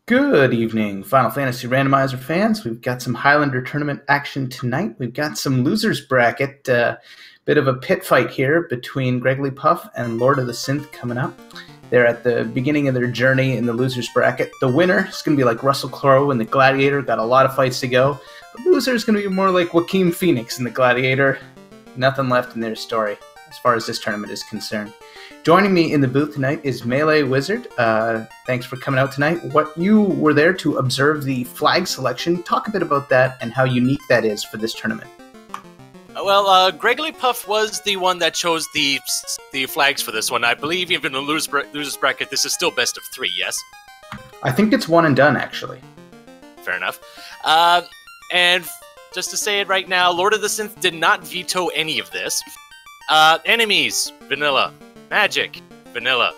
Good evening, Final Fantasy Randomizer fans. We've got some Highlander Tournament action tonight. We've got some losers bracket, bit of a pit fight here between Gregory Puff and Lord of the Synth coming up. They're at the beginning of their journey in the losers bracket. The winner is going to be like Russell Crowe in the Gladiator, got a lot of fights to go. The loser is going to be more like Joaquin Phoenix in the Gladiator. Nothing left in their story as far as this tournament is concerned. Joining me in the booth tonight is Melee Wizard. Thanks for coming out tonight. You were there to observe the flag selection. Talk a bit about that and how unique that is for this tournament. Well, Gregory Puff was the one that chose the flags for this one. I believe even in the losers bracket, this is still best of 3, yes? I think it's one and done, actually. Fair enough. And just to say it right now, Lord of the Synth did not veto any of this. Enemies, vanilla. Magic, vanilla.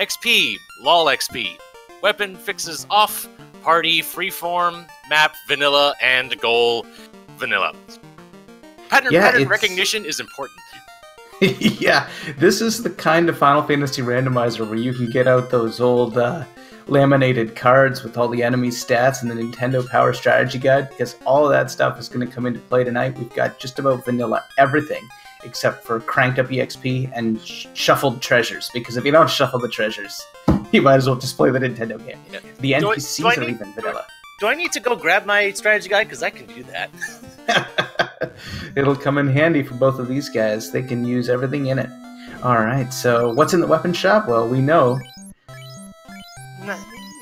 XP, lol XP. Weapon fixes off. Party, freeform. Map, vanilla. And goal, vanilla. Pattern recognition is important. Yeah, this is the kind of Final Fantasy Randomizer where you can get out those old laminated cards with all the enemy stats and the Nintendo Power Strategy Guide, because all of that stuff is going to come into play tonight. We've got just about vanilla everything, except for cranked up EXP and shuffled treasures, because if you don't shuffle the treasures, you might as well just play the Nintendo game. Yeah. The NPCs are even vanilla. Do I need to go grab my strategy guide? Because I can do that. It'll come in handy for both of these guys. They can use everything in it. Alright, so what's in the weapon shop? Well, we know.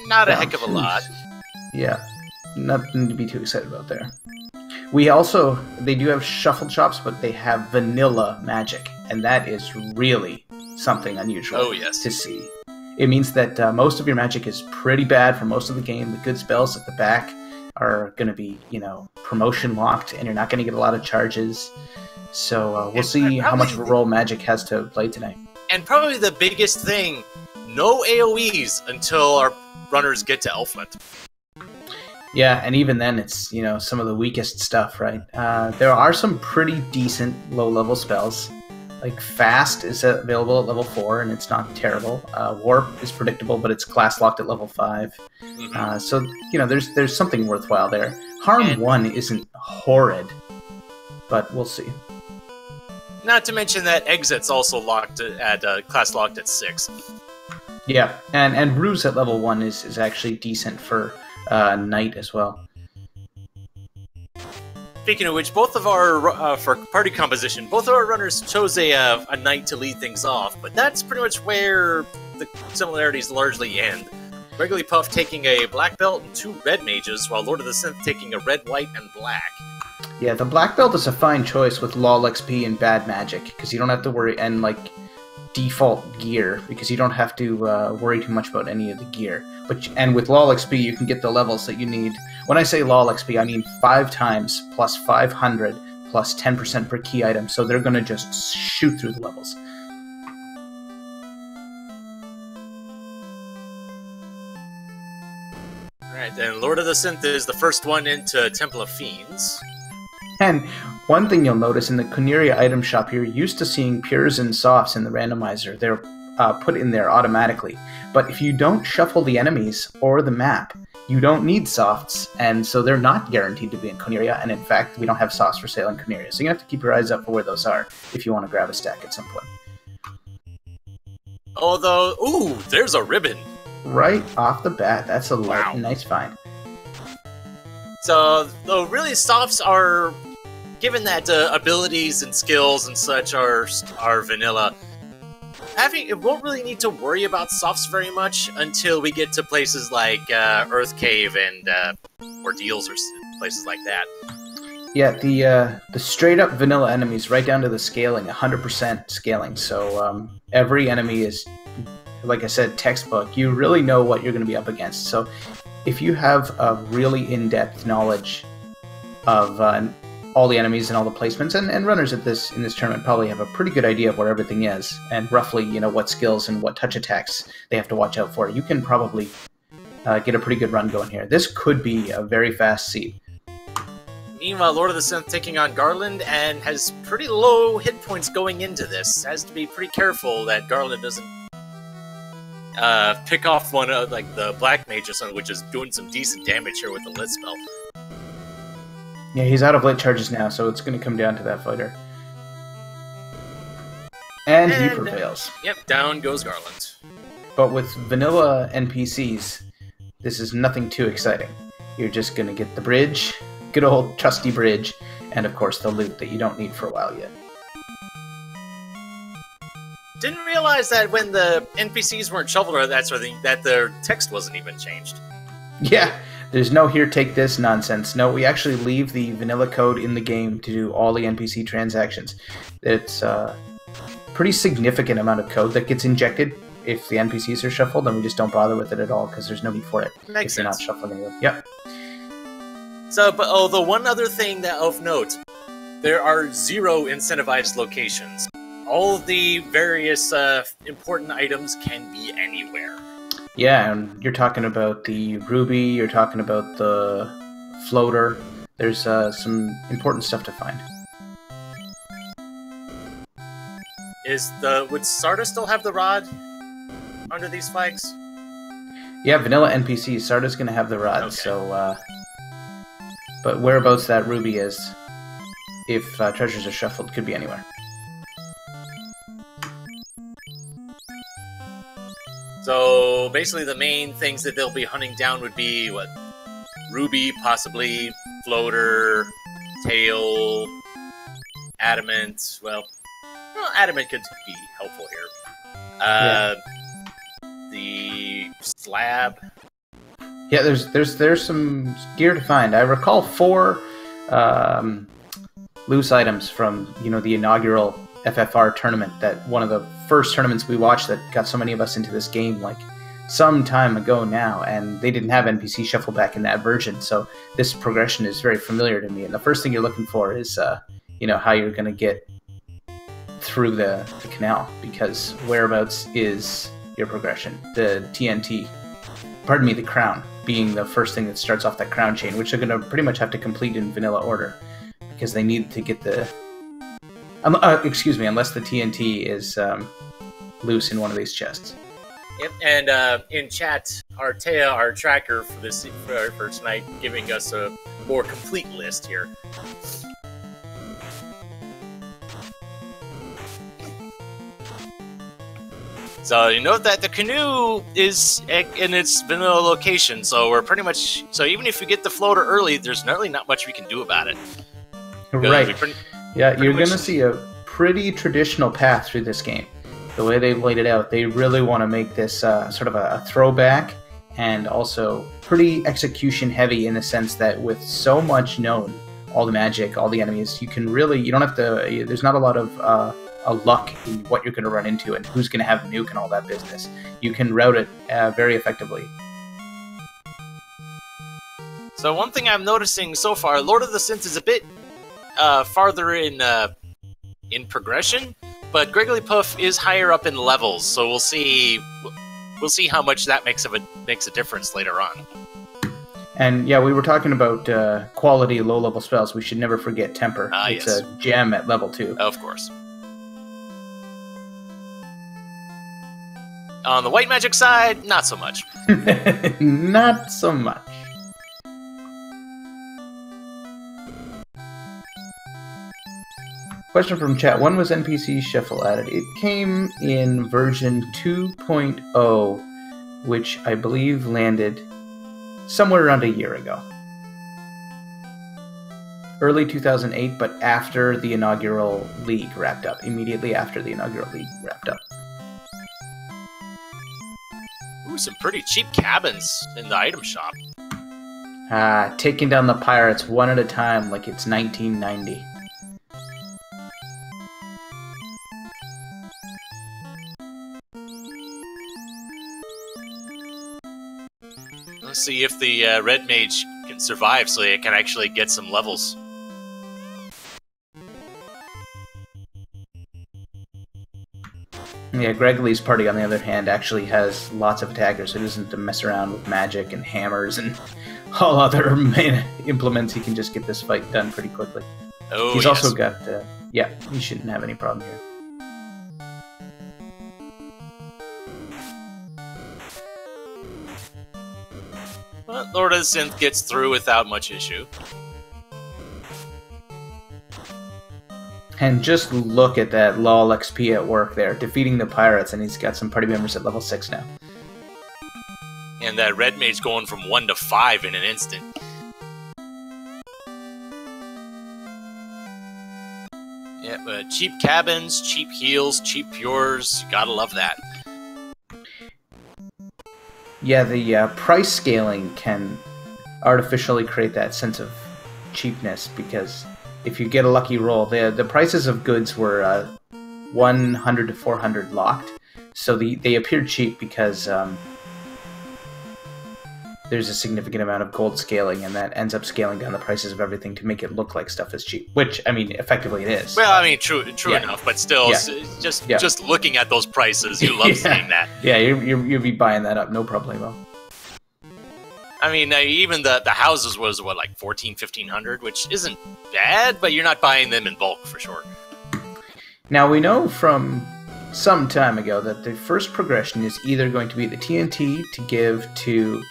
Not a heck of a lot. Yeah, nothing to be too excited about there. They do have shuffled shops, but they have vanilla magic, and that is really something unusual to see. It means that most of your magic is pretty bad for most of the game. The good spells at the back are going to be, promotion locked, and you're not going to get a lot of charges. So we'll see how much of a role magic has to play tonight. And probably the biggest thing, no AoEs until our runners get to Elfland. Yeah, and even then, it's, some of the weakest stuff, right? There are some pretty decent low-level spells. Like Fast is available at level 4, and it's not terrible. Warp is predictable, but it's class-locked at level 5. Mm-hmm. So, there's something worthwhile there. Harm 1 isn't horrid, but we'll see. Not to mention that Exit's also locked at class-locked at 6. Yeah, and Ruse at level 1 is actually decent for Knight as well. Speaking of which, both of our, for party composition, both of our runners chose a Knight to lead things off, but that's pretty much where the similarities largely end. Gregory Puff taking a black belt and 2 red mages, while Lord of the Synth taking a red, white, and black. Yeah, the black belt is a fine choice with lol XP and bad magic, because you don't have to worry, and default gear, because you don't have to worry too much about any of the gear. And with LOL XP, you can get the levels that you need. When I say LOL XP, I mean 5 times plus 500 plus 10% per key item, so they're going to just shoot through the levels. Alright, and Lord of the Synth is the first one into Temple of Fiends. And one thing you'll notice in the Kuneria item shop, you're used to seeing pures and softs in the randomizer. They're put in there automatically. But if you don't shuffle the enemies or the map, you don't need softs, and so they're not guaranteed to be in Kuneria, and in fact, we don't have softs for sale in Kuneria. So you have to keep your eyes up for where those are if you want to grab a stack at some point. Although, ooh, there's a ribbon. Right off the bat, that's a nice find. So, though really softs are, given that abilities and skills and such are vanilla, it won't really need to worry about softs very much until we get to places like Earth Cave and Ordeals or places like that. Yeah, the straight up vanilla enemies, right down to the scaling, 100% scaling. So every enemy is, like I said, textbook. You really know what you're going to be up against. So if you have a really in-depth knowledge of all the enemies and all the placements, and runners in this tournament probably have a pretty good idea of where everything is, and roughly, what skills and what touch attacks they have to watch out for. You can probably get a pretty good run going here. This could be a very fast seed. Meanwhile, Lord of the Synth taking on Garland and has pretty low hit points going into this. Has to be pretty careful that Garland doesn't pick off one of like the black mage or something, which is doing some decent damage here with the lit spell. Yeah, he's out of lit charges now, so it's going to come down to that fighter. And he prevails. Yep, down goes Garland. But with vanilla NPCs, this is nothing too exciting. You're just going to get the bridge, good old trusty bridge, and of course the loot that you don't need for a while yet. Didn't realize that when the NPCs weren't shuffled or that sort of thing, that their text wasn't even changed. Yeah, there's no here, take this nonsense. No, we actually leave the vanilla code in the game to do all the NPC transactions. It's a pretty significant amount of code that gets injected if the NPCs are shuffled, and we just don't bother with it at all because there's no need for it. Makes if you're sense. not shuffling it. Yep. So, but the one other thing that of note, there are 0 incentivized locations. All the various important items can be anywhere. Yeah, and you're talking about the ruby, you're talking about the floater. There's some important stuff to find. Would Sarda still have the rod under these flags? Yeah, vanilla NPCs. Sarda's going to have the rod, Okay. so... but whereabouts that ruby is, if treasures are shuffled, could be anywhere. So basically the main things that they'll be hunting down would be, what? Ruby, possibly, floater, tail, adamant. Well, adamant could be helpful here. The slab. Yeah, there's some gear to find. I recall 4 loose items from the inaugural FFR tournament. That one of the first tournaments we watched that got so many of us into this game, like some time ago now, and they didn't have NPC shuffle back in that version. So this progression is very familiar to me. And the first thing you're looking for is how you're going to get through the canal, because whereabouts is your progression. The TNT, pardon me, the crown being the first thing that starts off that crown chain, which they're going to pretty much have to complete in vanilla order, because they need to get the... excuse me, unless the TNT is loose in one of these chests. Yep, and in chat, Artea, our tracker for tonight, giving us a more complete list here. So you note that the canoe is in its vanilla location, so we're pretty much... So even if you get the floater early, there's really not much we can do about it. Right. Yeah, you're going to see a pretty traditional path through this game. The way they've laid it out, they really want to make this sort of a throwback, and also pretty execution heavy in the sense that with so much known, all the magic, all the enemies, you don't have to... There's not a lot of... a luck in what you're going to run into and who's going to have the nuke and all that business. You can route it very effectively. So one thing I'm noticing so far, Lord of the Synth is a bit farther in progression, but Greggly Puff is higher up in levels. So we'll see how much that makes a difference later on. And yeah, we were talking about quality low-level spells. We should never forget Temper. It's yes. a gem at level 2. Of course. On the white magic side, not so much. Not so much. Question from chat. When was NPC Shuffle added? It came in version 2.0, which I believe landed somewhere around a year ago. Early 2008, but after the inaugural league wrapped up. Immediately after the inaugural league wrapped up. Ooh, some pretty cheap cabins in the item shop. Taking down the pirates one at a time like it's 1990. Let's see if the red mage can survive so they can actually get some levels. Yeah, Greggly's party, on the other hand, actually has lots of attackers, so he doesn't have to mess around with magic and hammers and all other main implements. He can just get this fight done pretty quickly. Oh, He's yes. also got... yeah, he shouldn't have any problem here. But Lord of the Synth gets through without much issue. And just look at that LOL XP at work there, defeating the pirates, and he's got some party members at level 6 now. And that red mage going from 1 to 5 in an instant. Yeah, but cheap cabins, cheap heals, cheap pures, gotta love that. Yeah, the price scaling can artificially create that sense of cheapness, because if you get a lucky roll, the prices of goods were 100 to 400 locked, so they appeared cheap because there's a significant amount of gold scaling, and that ends up scaling down the prices of everything to make it look like stuff is cheap, which, I mean, effectively it is. Well, I mean, true enough, but still, just looking at those prices, you love seeing that. Yeah, you'll be buying that up, no problemo. I mean, even the houses was, what, like 1,500, which isn't bad, but you're not buying them in bulk, for sure. Now, we know from some time ago that the first progression is either going to be the TNT to give to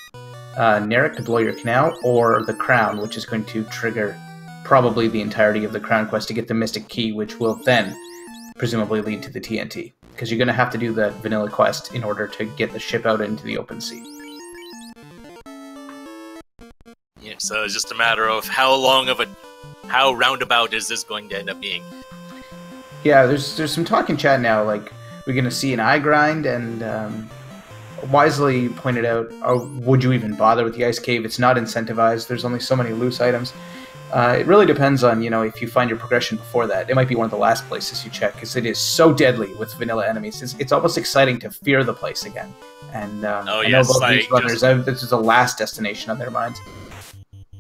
Narek to blow your canal, or the crown, which is going to trigger probably the entirety of the crown quest to get the mystic key, which will then presumably lead to the TNT. Because you're going to have to do the vanilla quest in order to get the ship out into the open sea. Yeah, so it's just a matter of how roundabout is this going to end up being. Yeah, there's some talk in chat now, like, we're going to see an eye grind, and wisely pointed out, would you even bother with the ice cave? It's not incentivized, there's only so many loose items. It really depends on, if you find your progression before that. It might be one of the last places you check, because it is so deadly with vanilla enemies. It's almost exciting to fear the place again. And I know both these runners, this is the last destination on their minds.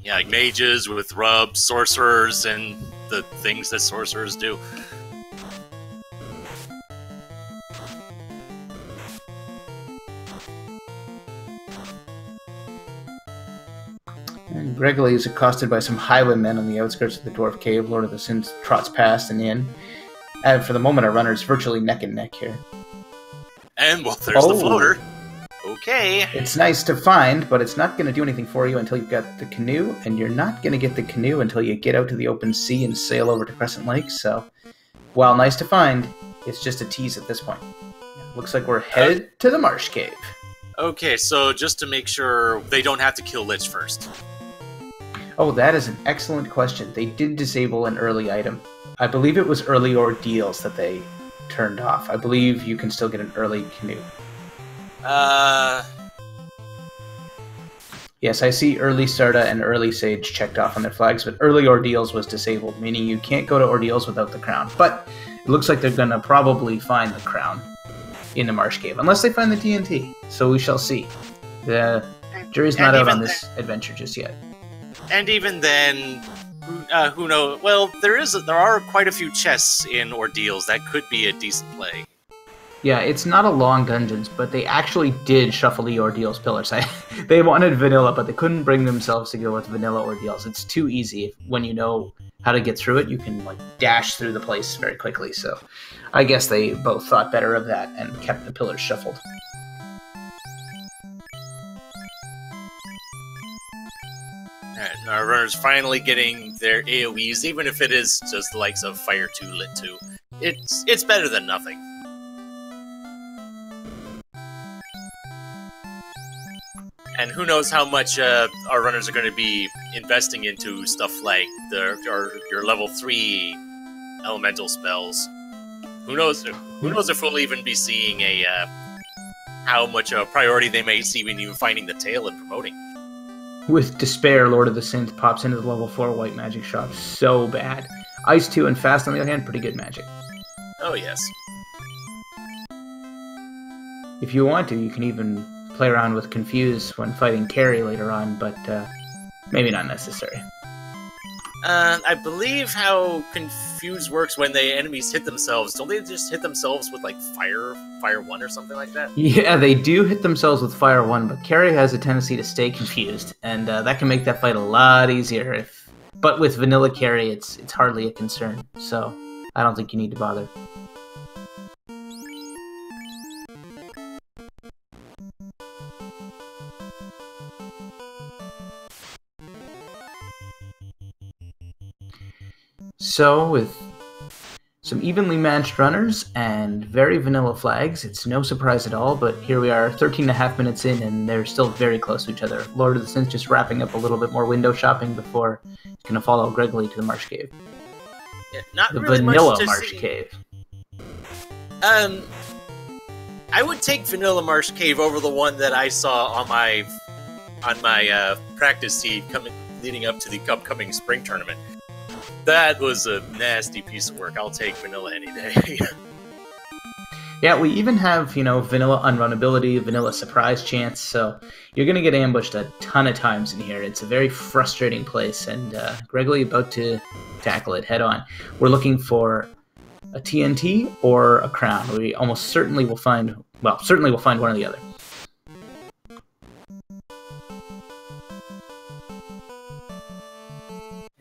Yeah, like mages with rubs, sorcerers, and the things that sorcerers do. And Gregory is accosted by some Highland men on the outskirts of the Dwarf Cave. Lord of the Synth trots past and in. And for the moment, our runner is virtually neck and neck here. And, well, there's the floater. Okay. It's nice to find, but it's not going to do anything for you until you've got the canoe, and you're not going to get the canoe until you get out to the open sea and sail over to Crescent Lake, so while nice to find, it's just a tease at this point. Looks like we're headed to the Marsh Cave. Okay, so just to make sure they don't have to kill Lich first. Oh, that is an excellent question. They did disable an early item. I believe it was early ordeals that they turned off. I believe you can still get an early canoe. Yes, I see early Sarda and early Sage checked off on their flags, but early ordeals was disabled, meaning you can't go to ordeals without the crown. But it looks like they're going to probably find the crown in the Marsh Cave, unless they find the TNT. So we shall see. The jury's not out on this adventure just yet. And even then, who knows? Well, there are quite a few chests in ordeals. That could be a decent play. Yeah, it's not a long dungeons, but they actually did shuffle the ordeals pillars. They wanted vanilla, but they couldn't bring themselves to go with vanilla ordeals. It's too easy. When you know how to get through it, you can dash through the place very quickly. So I guess they both thought better of that and kept the pillars shuffled. Alright, our runner's finally getting their AoEs, even if it is just the likes of Fire 2, Lit 2. It's better than nothing. And who knows how much our runners are going to be investing into stuff like your level 3 elemental spells. Who knows if we'll even be seeing how much a priority they may see when even finding the tail and promoting. With Despair, Lord of the Synth pops into the level 4 white magic shop so bad. Ice 2 and Fast, on the other hand, pretty good magic. Oh, yes. If you want to, you can even play around with Confuse when fighting Carry later on, but maybe not necessary. I believe how Confuse works when the enemies hit themselves. Don't they just hit themselves with, Fire 1 or something like that? Yeah, they do hit themselves with Fire 1, but Carry has a tendency to stay confused, and that can make that fight a lot easier. But with vanilla Carry, it's hardly a concern, so I don't think you need to bother. So, with some evenly matched runners and very vanilla flags, it's no surprise at all, but here we are 13 and a half minutes in, and they're still very close to each other. Lord of the Synth just wrapping up a little bit more window shopping before he's going to follow Gregory to the Marsh Cave. Yeah, not the really vanilla much to Marsh see. Cave. I would take Vanilla Marsh Cave over the one that I saw on my practice seed leading up to the upcoming spring tournament. That was a nasty piece of work. I'll take vanilla any day. Yeah, we even have, vanilla unrunnability, vanilla surprise chance, so you're going to get ambushed a ton of times in here. It's a very frustrating place, and Gregory about to tackle it head on. We're looking for a TNT or a crown. We almost certainly will find, one or the other.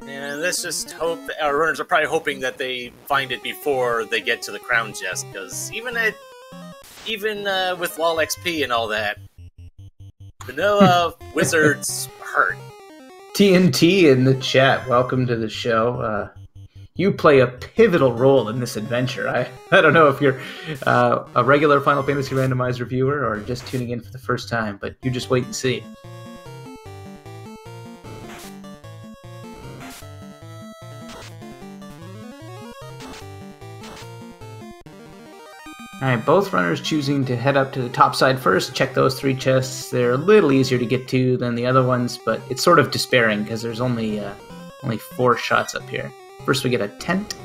And let's just hope our runners are probably hoping that they find it before they get to the crown chest, because even with LOL XP and all that, vanilla wizards hurt. TNT in the chat, welcome to the show. You play a pivotal role in this adventure. I don't know if you're a regular Final Fantasy Randomizer viewer or just tuning in for the first time, but you just wait and see. Alright, both runners choosing to head up to the top side first, check those 3 chests. They're a little easier to get to than the other ones, but it's sort of despairing because there's only 4 shots up here. First we get a tent.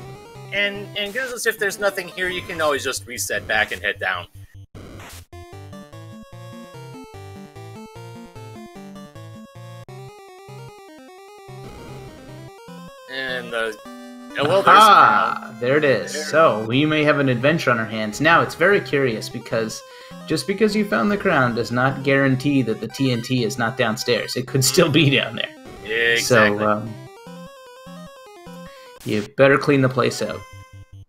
And because if there's nothing here, you can always just reset back and head down. And well, there it is. There. So we may have an adventure on our hands. Now it's very curious because just because you found the crown does not guarantee that the TNT is not downstairs. It could still be down there. Yeah, exactly. So you better clean the place out,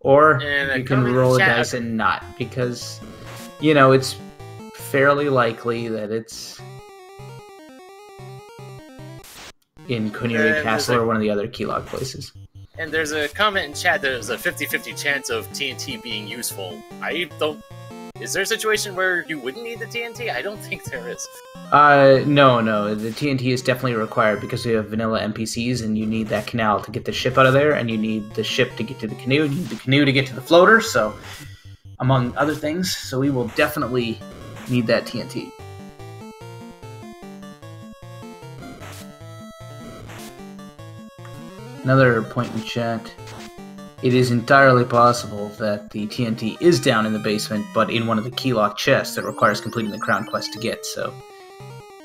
or you can roll a dice and not, because it's fairly likely that it's in Kuniri Castle or one of the other keylog places. And there's a comment in chat that there's a 50-50 chance of TNT being useful. Is there a situation where you wouldn't need the TNT? I don't think there is. No. The TNT is definitely required because we have vanilla NPCs, and you need that canal to get the ship out of there, and you need the ship to get to the canoe, and you need the canoe to get to the floater, so, among other things. So we will definitely need that TNT. Another point in chat. It is entirely possible that the TNT is down in the basement, but in one of the keylock chests that requires completing the crown quest to get, so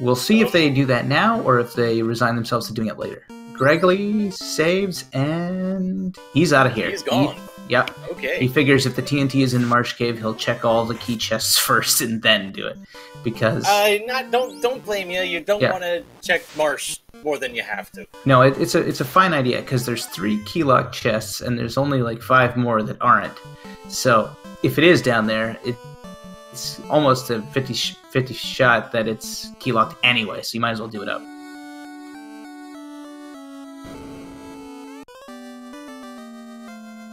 we'll see if they do that now or if they resign themselves to doing it later. Gregory saves, and he's out of here. He's gone. Yep. Okay. He figures if the TNT is in the Marsh Cave, he'll check all the key chests first and then do it, because don't blame you. You don't want to check Marsh more than you have to. No, it's a fine idea because there's 3 keylock chests and there's only like 5 more that aren't. So if it is down there, it's almost a 50 shot that it's keylocked anyway. So you might as well do it up.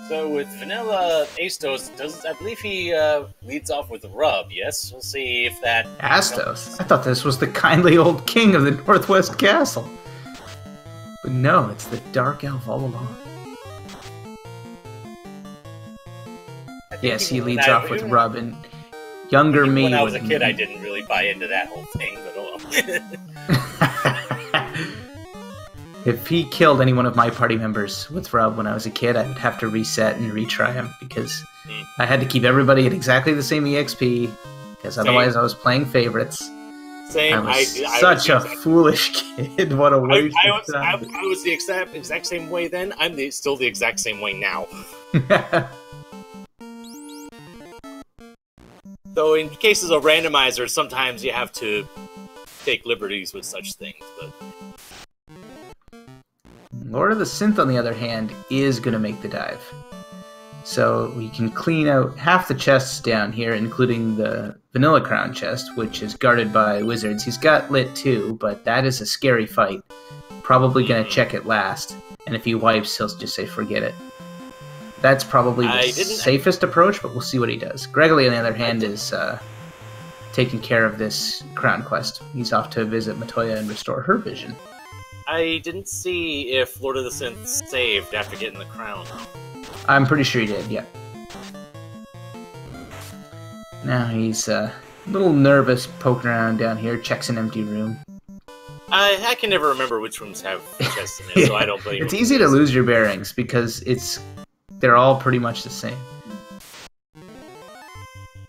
So with Vanilla Astos, I believe he leads off with a rub, yes? We'll see if that... Astos? I thought this was the kindly old king of the Northwest Castle. But no, it's the Dark Elf all along. Yes, he leads off with rub, and younger me... When I was a kid, I didn't really buy into that whole thing, but oh well. If he killed any one of my party members with rub when I was a kid, I would have to reset and retry him, because I had to keep everybody at exactly the same EXP, because otherwise I was playing favorites. Same. I was such a foolish kid. What a waste of time. I was the exact same way then. I'm still the exact same way now. So in cases of randomizers, sometimes you have to take liberties with such things, but... Lord of the Synth, on the other hand, is going to make the dive. So we can clean out half the chests down here, including the Vanilla Crown chest, which is guarded by wizards. He's got Lit too, but that is a scary fight. probably going to check it last. And if he wipes, he'll just say, forget it. That's probably the safest approach, but we'll see what he does. Gregory, on the other hand, is taking care of this crown quest. He's off to visit Matoya and restore her vision. I didn't see if Lord of the Synth saved after getting the crown. I'm pretty sure he did, yeah. Now he's a little nervous, poking around down here, checks an empty room. I can never remember which rooms have chests in it, so I don't blame you. It's easy to lose your bearings, because they're all pretty much the same.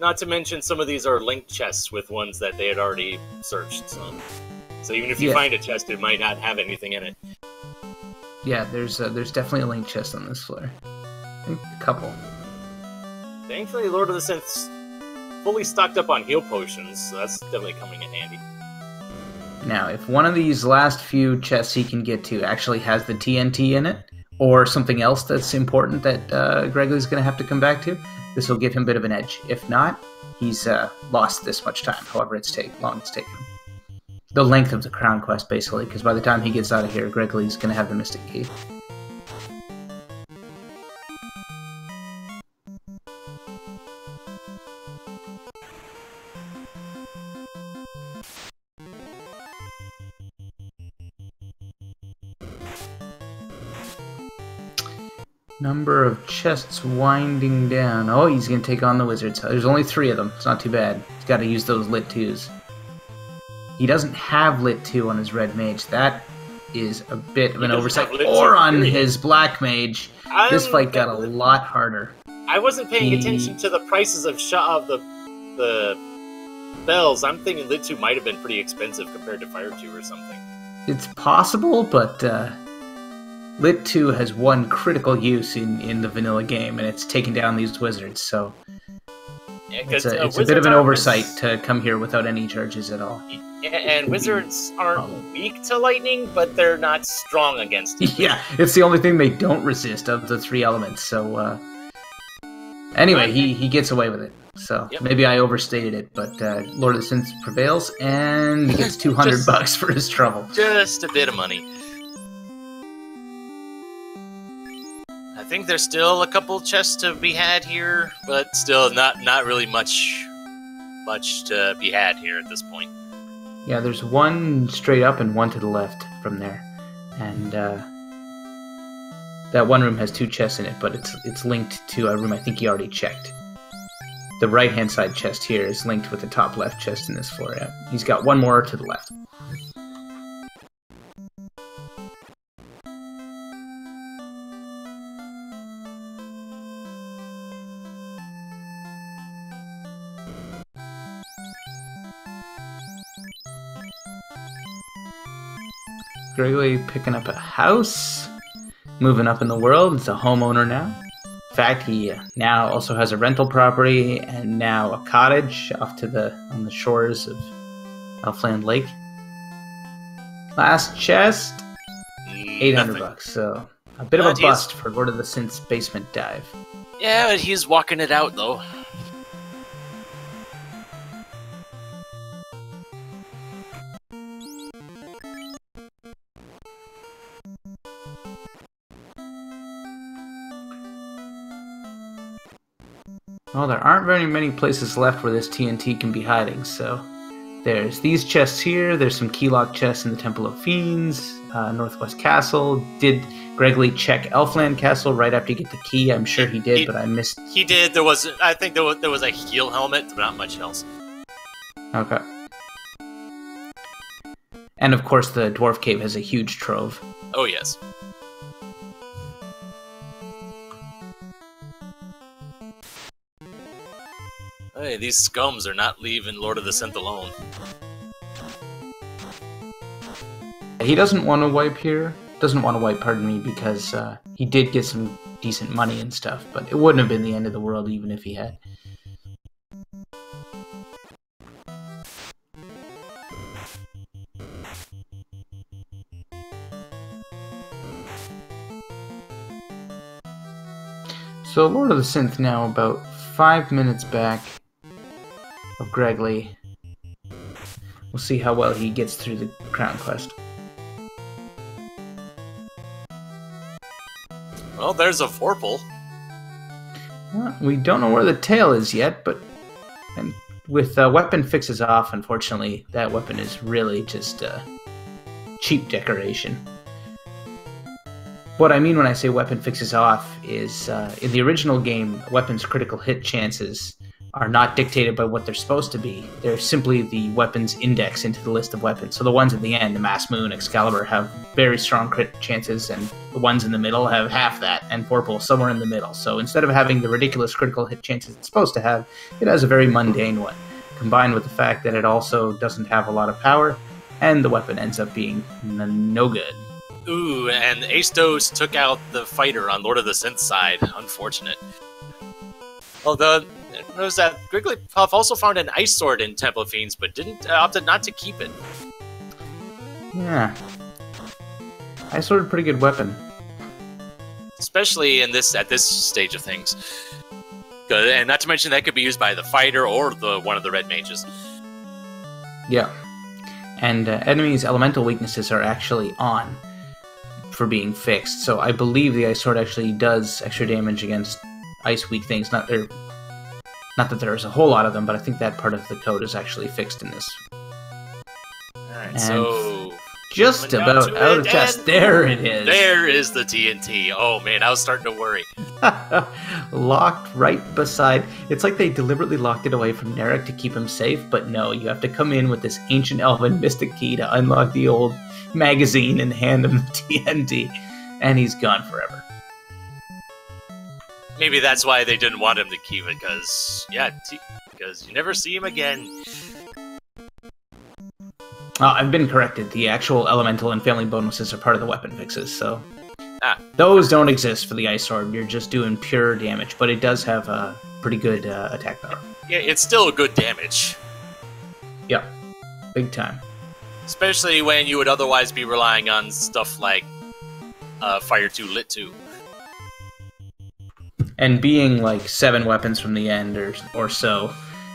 Not to mention, some of these are linked chests with ones that they had already searched, so even if you find a chest, it might not have anything in it. Yeah, there's definitely a linked chest on this floor. I think a couple. Thankfully, Lord of the Synth's fully stocked up on heal potions, so that's definitely coming in handy. Now, if one of these last few chests he can get to actually has the TNT in it, or something else that's important that Gregory's going to have to come back to, this will give him a bit of an edge. If not, he's lost this much time, however long it's taken him. The length of the crown quest, basically, because by the time he gets out of here, Gregory's going to have the Mystic Key. Number of chests winding down. Oh, he's going to take on the wizards. There's only 3 of them. It's not too bad. He's got to use those lit 2s. He doesn't have lit 2 on his red mage. That is a bit of an oversight. Or on his black mage. This fight got a lot harder. I wasn't paying attention to the prices of the bells. I'm thinking lit 2 might have been pretty expensive compared to fire 2 or something. It's possible, but Lit 2 has one critical use in the vanilla game, and it's taking down these wizards, so it's a bit of an oversight to come here without any charges at all. And wizards aren't weak to lightning, but they're not strong against it. Yeah, it's the only thing they don't resist of the 3 elements, so anyway, he gets away with it. So maybe I overstated it, but Lord of the Synth prevails, and he gets $200 for his trouble. Just a bit of money. I think there's still a couple chests to be had here, but still not really much to be had here at this point. Yeah, there's one straight up and one to the left from there, and that one room has 2 chests in it, but it's linked to a room I think he already checked. The right-hand side chest here is linked with the top left chest in this floor. Yeah. He's got one more to the left. Gregory picking up a house, moving up in the world. He's a homeowner now. In fact, he now also has a rental property and now a cottage off on the shores of Elfland Lake. Last chest, $800. So a bit of a bust for Lord of the Synth's basement dive. Yeah, but he's walking it out though. Well, there aren't very many places left where this TNT can be hiding, so there's these chests here, there's some keylock chests in the Temple of Fiends, Northwest Castle. Did Gregory check Elfland Castle right after you get the key? I'm sure he did, but I missed... He did. I think there was a heal helmet, but not much else. Okay. And of course the Dwarf Cave has a huge trove. Oh, yes. Hey, these scums are not leaving Lord of the Synth alone. He doesn't want to wipe here. Doesn't want to wipe, pardon me, because he did get some decent money and stuff, but it wouldn't have been the end of the world even if he had. So Lord of the Synth now about 5 minutes back of Gregory. We'll see how well he gets through the crown quest. Well, there's a Vorpal. Well, we don't know where the tail is yet, but and with weapon fixes off, unfortunately, that weapon is really just cheap decoration. What I mean when I say weapon fixes off is, in the original game, weapons' critical hit chances are not dictated by what they're supposed to be. They're simply the weapon's index into the list of weapons. So the ones at the end, the Mass Moon, Excalibur, have very strong crit chances, and the ones in the middle have half that, and Vorpal somewhere in the middle. So instead of having the ridiculous critical hit chances it's supposed to have, it has a very mundane one, combined with the fact that it also doesn't have a lot of power, and the weapon ends up being no good. Ooh, and Astos took out the fighter on Lord of the Synth side. Unfortunate. Although, notice that Wigglypuff also found an Ice Sword in Temple of Fiends, but opted not to keep it. Yeah. Ice Sword, pretty good weapon. Especially at this stage of things. And not to mention that could be used by the fighter or one of the red mages. Yeah. And enemies' elemental weaknesses are actually on for being fixed. So I believe the Ice Sword actually does extra damage against ice-weak things. Not that there's a whole lot of them, but I think that part of the code is actually fixed in this. Alright, so... just about out of chest. There it is. There is the TNT. Oh man, I was starting to worry. Locked right beside... It's like they deliberately locked it away from Narek to keep him safe, but no, you have to come in with this ancient elven mystic key to unlock the old magazine and hand him the TNT, and he's gone forever. Maybe that's why they didn't want him to keep it, because you never see him again. I've been corrected. The actual elemental and family bonuses are part of the weapon fixes, so... Those don't exist for the Ice Sword. You're just doing pure damage, but it does have a pretty good attack power. Yeah, it's still a good damage. Yep. Big time. Especially when you would otherwise be relying on stuff like Fire 2, Lit 2. And being like 7 weapons from the end or so,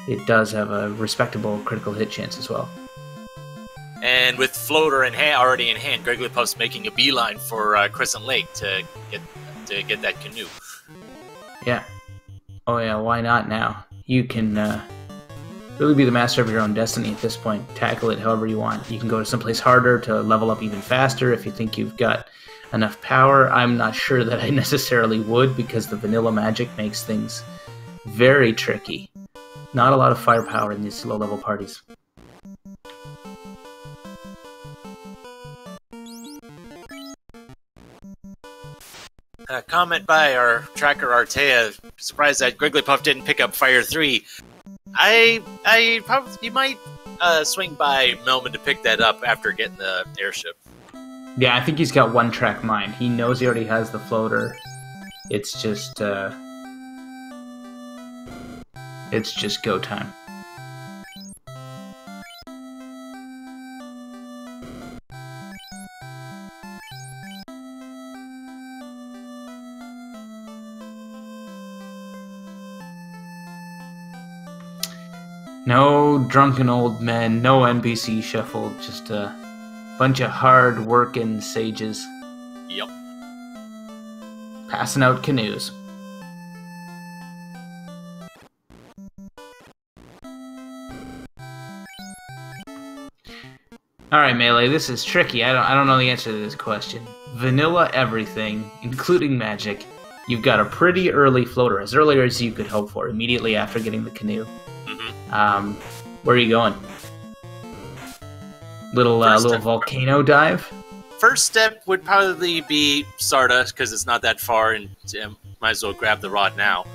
it does have a respectable critical hit chance as well. And with Floater already in hand, Wigglypuff's making a beeline for Crescent Lake to get that canoe. Yeah. Oh yeah, why not now? You can really be the master of your own destiny at this point. Tackle it however you want. You can go to someplace harder to level up even faster if you think you've got enough power. I'm not sure that I necessarily would, because the vanilla magic makes things very tricky. Not a lot of firepower in these low-level parties. Comment by our tracker Artea. Surprised that Wigglypuff didn't pick up Fire 3. You might swing by Melman to pick that up after getting the airship. Yeah, I think he's got one-track mind. He knows he already has the floater. It's just go time. No drunken old men, no NPC shuffle, just a bunch of hard-working sages. Yep. Passing out canoes. Alright, Melee, this is tricky. I don't know the answer to this question. Vanilla everything, including magic. You've got a pretty early floater, as early as you could hope for, immediately after getting the canoe. Where are you going? Little volcano dive? First step would probably be Sarda, because it's not that far, and might as well grab the rod now.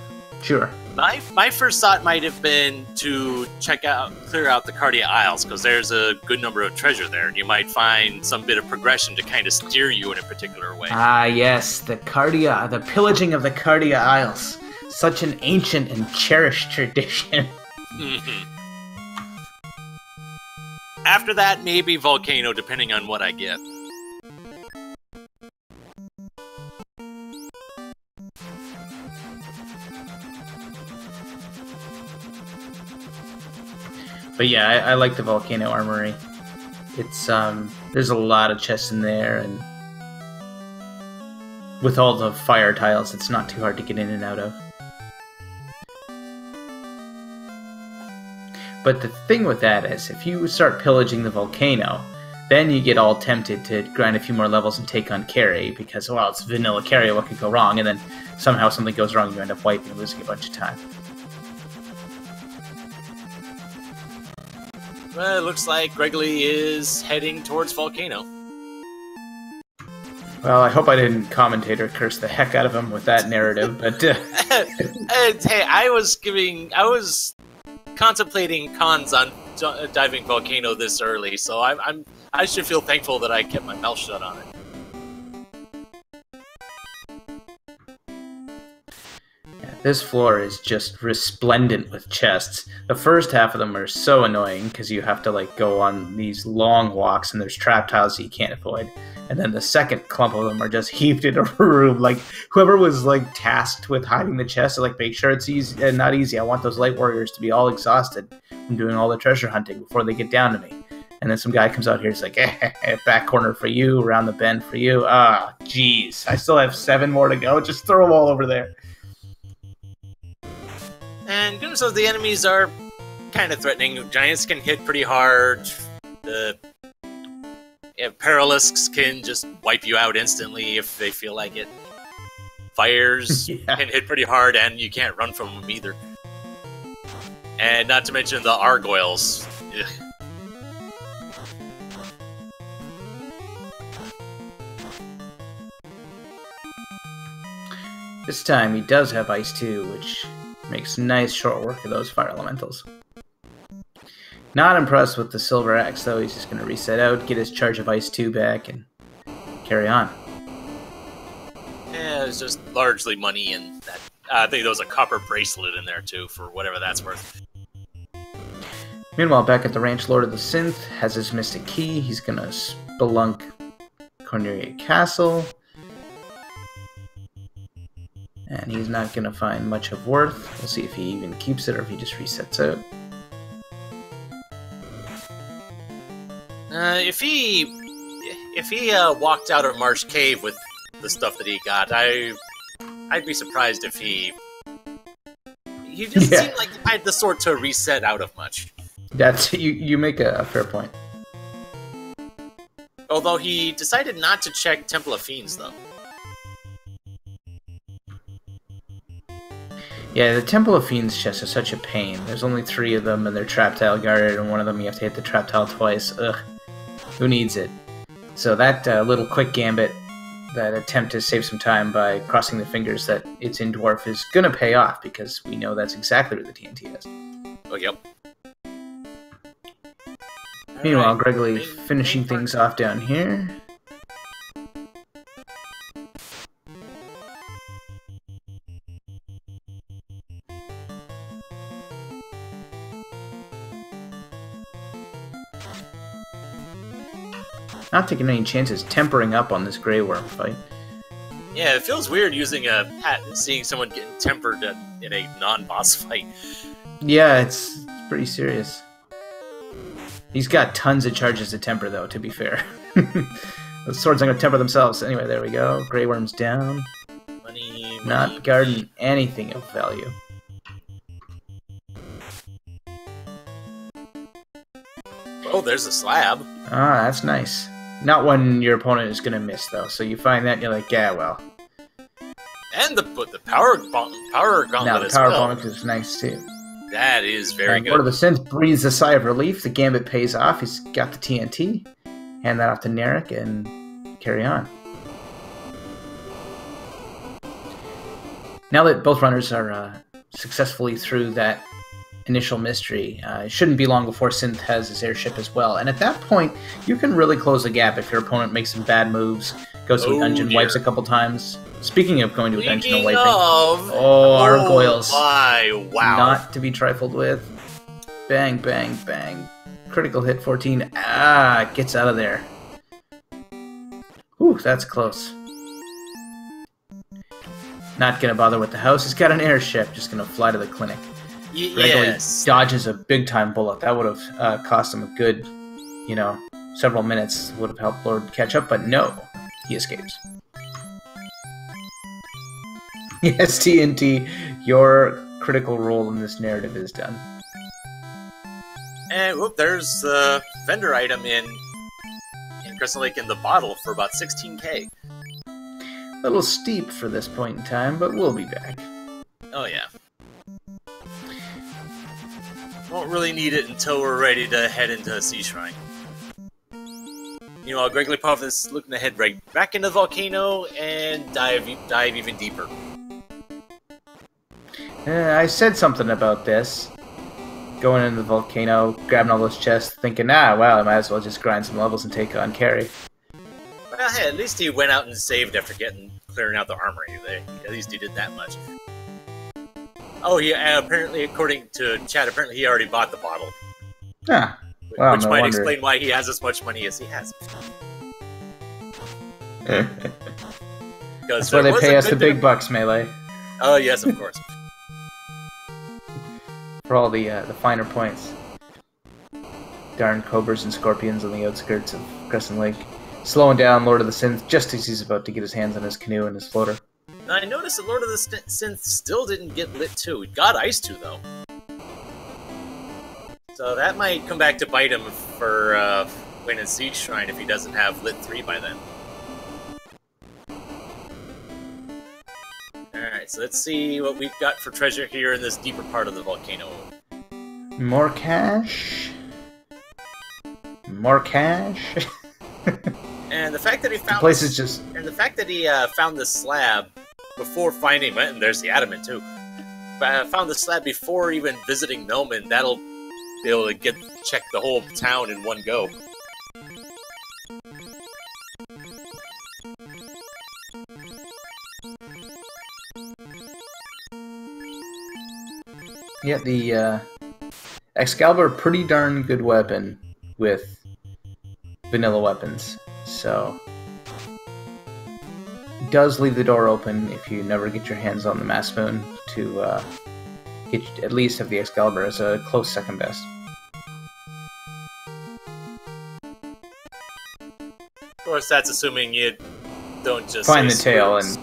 Sure. My first thought might have been to clear out the Cardia Isles, because there's a good number of treasure there, and you might find some bit of progression to kind of steer you in a particular way. Ah, yes, the pillaging of the Cardia Isles. Such an ancient and cherished tradition. Mm-hmm. After that, maybe Volcano, depending on what I get. But yeah, I like the Volcano Armory. It's there's a lot of chests in there, and with all the fire tiles, it's not too hard to get in and out of. But the thing with that is, if you start pillaging the volcano, then you get all tempted to grind a few more levels and take on carry, because, well, it's vanilla carry, what could go wrong? And then somehow something goes wrong, you end up wiping and losing a bunch of time. Well, it looks like Gregory is heading towards Volcano. Well, I hope I didn't commentate or curse the heck out of him with that narrative, but... Hey, I was contemplating cons on diving Volcano this early, so I should feel thankful that I kept my mouth shut on it. This floor is just resplendent with chests. The first half of them are so annoying because you have to like go on these long walks and there's trap tiles that you can't avoid. And then the second clump of them are just heaped into a room. Like whoever was like tasked with hiding the chests, like make sure it's easy, not easy. I want those light warriors to be all exhausted from doing all the treasure hunting before they get down to me. And then some guy comes out here, he's like, back corner for you, around the bend for you. Ah, jeez. I still have 7 more to go. Just throw them all over there. And goodness knows the enemies are kind of threatening. Giants can hit pretty hard. The Paralisks can just wipe you out instantly if they feel like it. Fires can hit pretty hard, and you can't run from them either. And not to mention the Argoyles. Ugh. This time he does have Ice too, which makes nice short work of those fire elementals. Not impressed with the Silver Axe, though. He's just going to reset out, get his charge of Ice 2 back, and carry on. Yeah, it's just largely money, and that, I think there was a copper bracelet in there, too, for whatever that's worth. Meanwhile, back at the ranch, Lord of the Synth has his Mystic Key. He's going to spelunk Corneria Castle. And he's not going to find much of worth. We'll see if he even keeps it or if he just resets out. If he walked out of Marsh Cave with the stuff that he got, I'd be surprised if he just seemed like he had the sort to reset out of much. That's you make a fair point. Although he decided not to check Temple of Fiends, though. Yeah, the Temple of Fiends chests are such a pain. There's only 3 of them, and they're trap tile guarded, and one of them you have to hit the trap tile twice. Ugh. Who needs it? So that little quick gambit, that attempt to save some time by crossing the fingers that it's in Dwarf is gonna pay off, because we know that's exactly where the TNT is. Oh, yep. Meanwhile, Gregory finishing things off down here. Not taking any chances tempering up on this Grey Worm fight. Yeah, it feels weird using a hat and seeing someone getting tempered in a non-boss fight. Yeah, it's pretty serious. He's got tons of charges to temper, though, to be fair. The swords aren't going to temper themselves. Anyway, there we go. Grey Worm's down. Money, Not guarding anything of value. Oh, there's a slab. Ah, that's nice. Not one your opponent is going to miss, though. So you find that and you're like, yeah, well. And the power gauntlet Now, the as power well. bonus is nice, too. That is very good. Lord of the Synth breathes a sigh of relief. The gambit pays off. He's got the TNT. Hand that off to Narek and carry on. Now that both runners are successfully through that initial mystery, it shouldn't be long before Synth has his airship as well. And at that point, you can really close the gap if your opponent makes some bad moves, goes to a dungeon, wipes a couple times. Speaking of going to a dungeon and wiping, Argoyles. Wow. Not to be trifled with. Bang, bang, bang. Critical hit 14. Ah, gets out of there. Whew, that's close. Not gonna bother with the house. He's got an airship, just gonna fly to the clinic. Yes. Dodges a big time bullet. That would have cost him a good, several minutes. Would have helped Lord catch up, but no, he escapes. Yes, TNT, your critical role in this narrative is done. And whoop, there's the vendor item in Crystal Lake in the bottle for about 16k. A little steep for this point in time, but we'll be back. Oh yeah. Won't really need it until we're ready to head into a sea shrine. Meanwhile, Gregory Puff is looking to head right back into the volcano and dive even deeper. I said something about this. Going into the volcano, grabbing all those chests, thinking, well, I might as well just grind some levels and take on Carrie. Well, hey, at least he went out and saved after clearing out the armory. At least he did that much. Oh, yeah, apparently, according to Chad, apparently he already bought the bottle. Huh. Well, which no might wonder. explain why he has as much money as he has. That's why they pay us the big bucks, Melee. Oh, yes, of course. For all the finer points. Darn cobras and scorpions on the outskirts of Crescent Lake. Slowing down Lord of the Synth just as he's about to get his hands on his canoe and his floater. Now, I noticed that Lord of the Synth still didn't get lit too. He got Ice 2, though. So that might come back to bite him for winning Siege Shrine if he doesn't have lit 3 by then. Alright, so let's see what we've got for treasure here in this deeper part of the volcano. More cash. More cash. And the fact that he found the fact that he found the slab before finding it, and there's the adamant too. Found the slab before even visiting Melman. That'll be able to check the whole town in one go. Yeah, the Excalibur, pretty darn good weapon with vanilla weapons. So, does leave the door open if you never get your hands on the Mass Moon to at least have the Excalibur as a close second best. Of course, that's assuming you don't just find the tail and,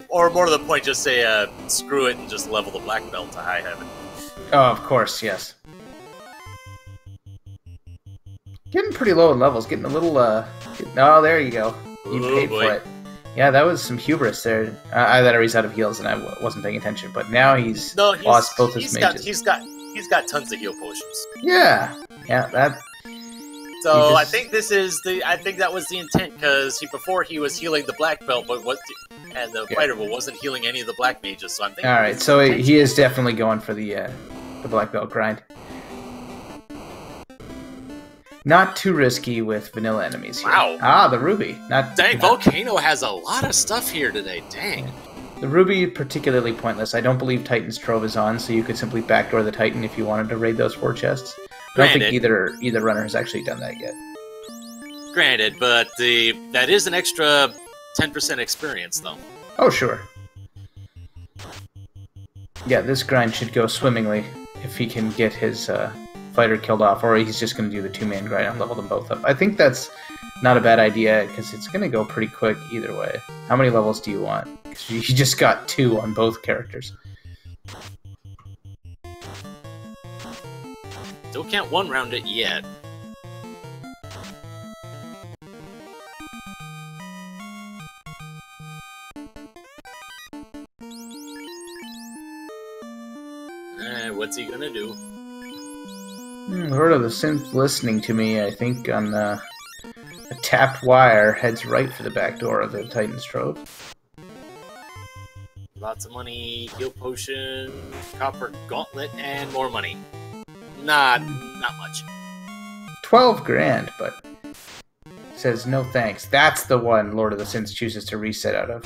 or more to the point, just say screw it and just level the black belt to high heaven. Oh, of course, yes. Getting pretty low in levels, getting a little, oh, there you go. You paid for it. Yeah, that was some hubris there. Either he's out of heals and I wasn't paying attention, but now he's lost both his mages. He's got tons of heal potions. Yeah, that. So I think that was the intent, because before he was healing the black belt, but the fighter wasn't healing any of the black mages. So I'm thinking. All right, so he is definitely going for the black belt grind. Not too risky with vanilla enemies here. Wow. The ruby. Volcano has a lot of stuff here today. Dang. The ruby particularly pointless. I don't believe Titan's Trove is on, so you could simply backdoor the Titan if you wanted to raid those 4 chests. I don't think either runner has actually done that yet. Granted, but that is an extra 10% experience, though. Oh, sure. Yeah, this grind should go swimmingly if he can get his fighter killed off, or he's just going to do the 2-man grind and level them both up. I think that's not a bad idea, because it's going to go pretty quick either way. How many levels do you want? Because you just got 2 on both characters. Still can't one-round it yet. What's he gonna do? Lord of the Synth listening to me, I think, on a tapped wire, heads right for the back door of the Titan's Trove. Lots of money, heal potion, copper gauntlet, and more money. Not much. 12 grand, but says no thanks. That's the one Lord of the Synth chooses to reset out of.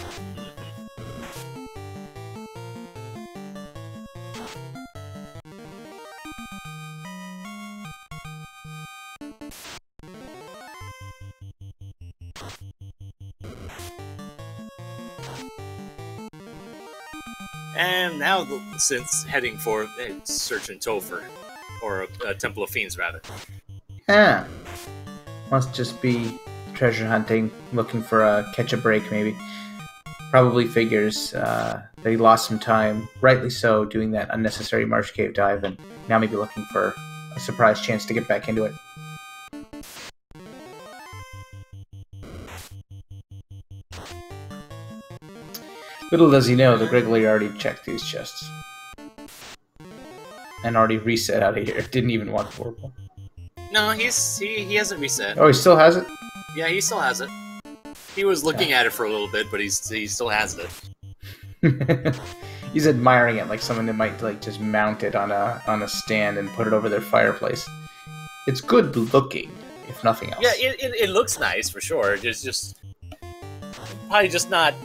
And now the Synth's heading for Search and Topher, or Temple of Fiends, rather. Yeah. Must just be treasure hunting, looking for a catch a break, maybe. Probably figures that he lost some time, rightly so, doing that unnecessary Marsh Cave dive, and now maybe looking for a surprise chance to get back into it. Little does he know that Gregory already checked these chests. And already reset out of here. Didn't even want the Vorpal. No, he hasn't reset. Oh, he still has it? Yeah, he still has it. He was looking at it for a little bit, but he still has it. He's admiring it like someone that might like just mount it on a stand and put it over their fireplace. It's good looking, if nothing else. Yeah, it looks nice for sure. It's just probably just not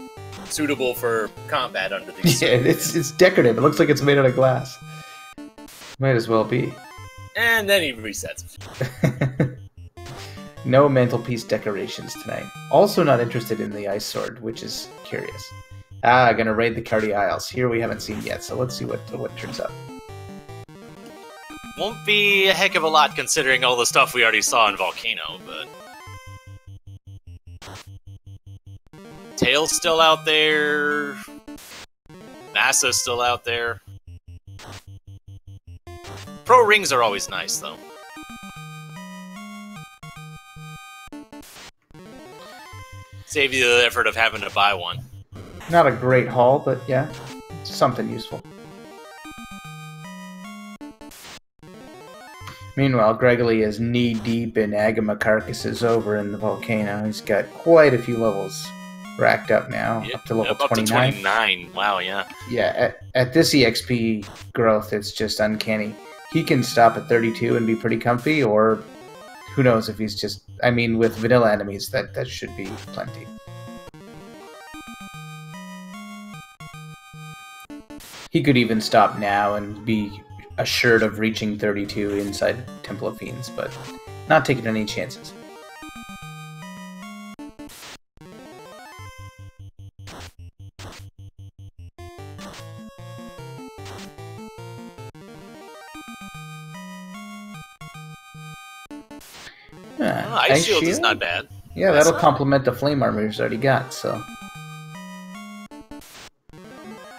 suitable for combat under these. Yeah, it's decorative. It looks like it's made out of glass. Might as well be. And then he resets. No mantelpiece decorations tonight. Also not interested in the ice sword, which is curious. Gonna raid the Cardi Isles. Here we haven't seen yet, so let's see what turns up. Won't be a heck of a lot considering all the stuff we already saw in Volcano, but... Tail's still out there. NASA's still out there. Pro rings are always nice, though. Save you the effort of having to buy one. Not a great haul, but yeah, something useful. Meanwhile, Gregory is knee-deep in Agama carcasses over in the volcano. He's got quite a few levels racked up now, up to level 29. Up to 29, wow, yeah. Yeah, at this EXP growth, it's just uncanny. He can stop at 32 and be pretty comfy, or who knows if he's just... I mean, with vanilla enemies, that should be plenty. He could even stop now and be assured of reaching 32 inside Temple of Fiends, but not taking any chances. Ice Shield is not bad. Yeah, that'll complement the flame armor he's already got, so...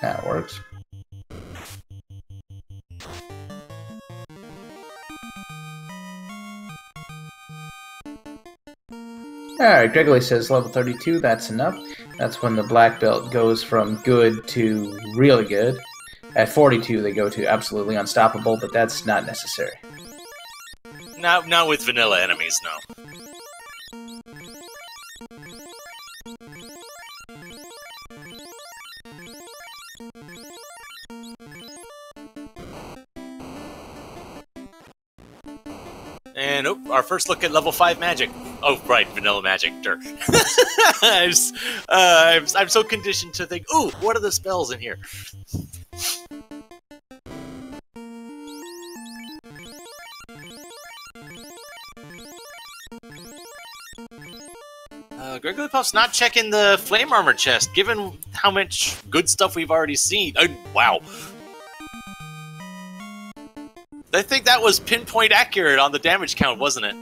That works. Alright, Gregory says level 32, that's enough. That's when the black belt goes from good to really good. At 42, they go to absolutely unstoppable, but that's not necessary. Not with vanilla enemies, no. And our first look at level 5 magic. Oh, right, vanilla magic. Dirt. I'm so conditioned to think, ooh, what are the spells in here? Gregory Puff's not checking the flame armor chest, given how much good stuff we've already seen. Wow. I think that was pinpoint accurate on the damage count, wasn't it?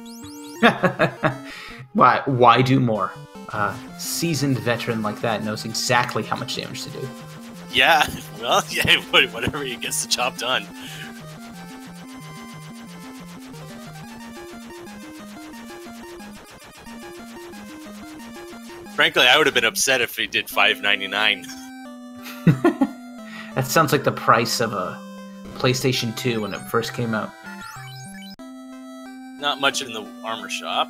Why do more? Seasoned veteran like that knows exactly how much damage to do. Yeah, well, yeah, whatever he gets the job done. Frankly, I would have been upset if he did $5.99. That sounds like the price of a PlayStation 2 when it first came out. Not much in the armor shop.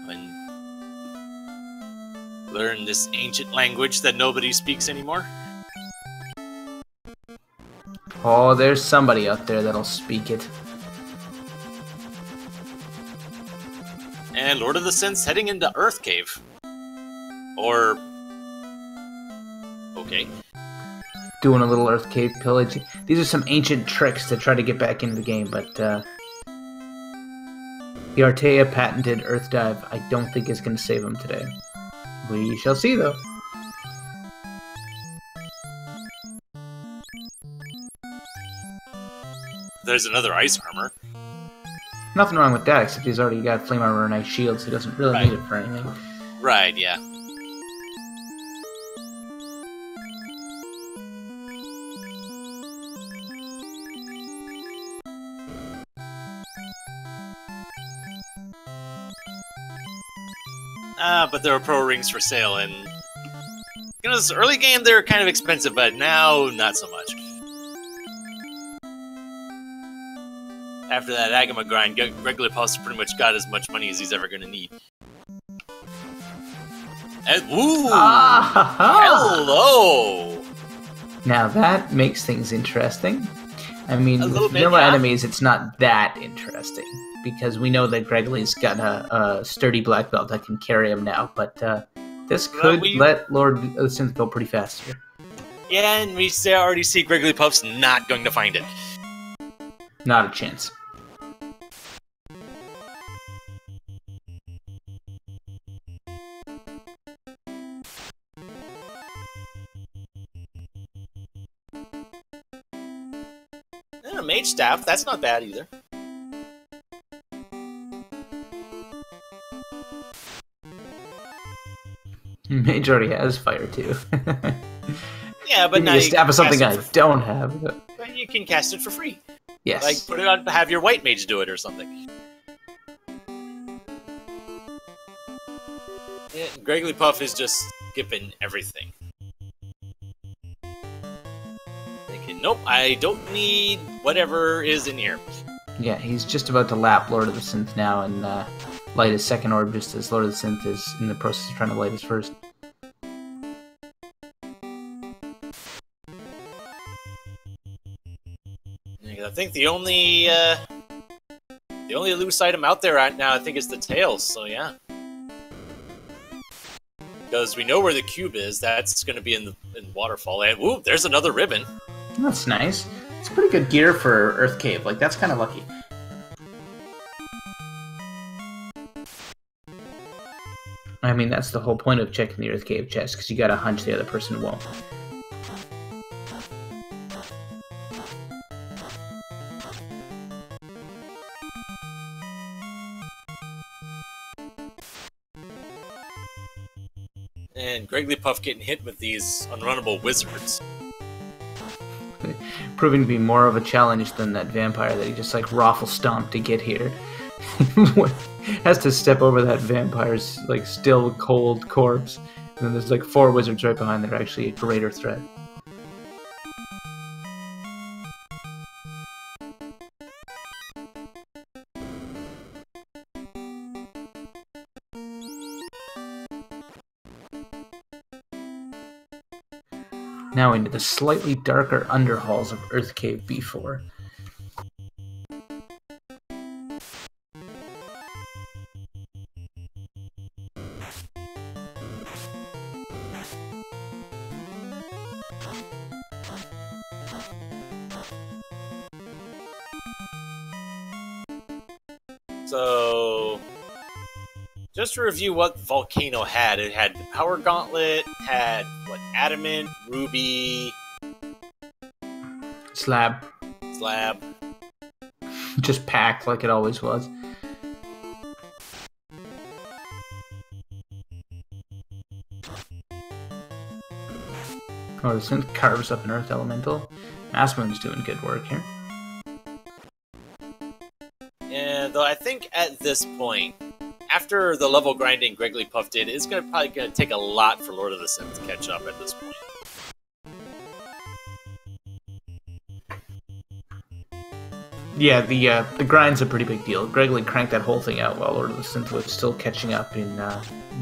And learn this ancient language that nobody speaks anymore. Oh, there's somebody out there that'll speak it. And Lord of the Synth's heading into Earth Cave. Or... okay. Doing a little Earth Cave pillage. These are some ancient tricks to try to get back into the game, but the Artea patented Earth Dive I don't think is going to save him today. We shall see, though. There's another ice armor. Nothing wrong with that, except he's already got flame armor and ice shield, so he doesn't really need it for anything. Right, yeah. But there are pro rings for sale, and you know, this early game they're kind of expensive, but now not so much. After that Agama grind, regular Puff's pretty much got as much money as he's ever going to need. And, ooh! Hello! Now that makes things interesting. I mean, with vanilla enemies, it's not that interesting, because we know that Gregory's got a sturdy black belt that can carry him now, but this could let Lord of the Synth go pretty fast here. Yeah, and we already see Gregory Puff's not going to find it. Not a chance. A mage staff, that's not bad either. Mage already has fire too. Yeah, but now you staff is something I don't have. But you can cast it for free. Yes. Like put it on, have your white mage do it or something. Yeah, Gregory Puff is just skipping everything. Thinking, nope, I don't need whatever is in here. Yeah, he's just about to lap Lord of the Synth now and light his second orb just as Lord of the Synth is in the process of trying to light his first. I think the only loose item out there right now, I think, is the tails. So yeah, because we know where the cube is. That's going to be in Waterfall. And whoop, there's another ribbon. That's nice. It's pretty good gear for Earth Cave. Like that's kind of lucky. I mean, that's the whole point of checking the Earth Cave chest, because you got to hunch the other person won't. And Gregory Puff getting hit with these unrunnable wizards. Proving to be more of a challenge than that vampire that he just like raffle stomped to get here. Has to step over that vampire's like still cold corpse, and then there's like 4 wizards right behind that are actually a greater threat. Now into the slightly darker underhalls of Earth Cave B4. So, just to review what Volcano had, it had the Power Gauntlet, had, what, Adamant, Ruby... Slab. Just packed like it always was. Oh, the Synth carves up an Earth Elemental. Massmoon's doing good work here. Yeah, though I think at this point, after the level grinding Gregory Puff did, it's probably gonna take a lot for Lord of the Synth to catch up at this point. Yeah, the grind's a pretty big deal. Gregory cranked that whole thing out while Lord of the Synth was still catching up in the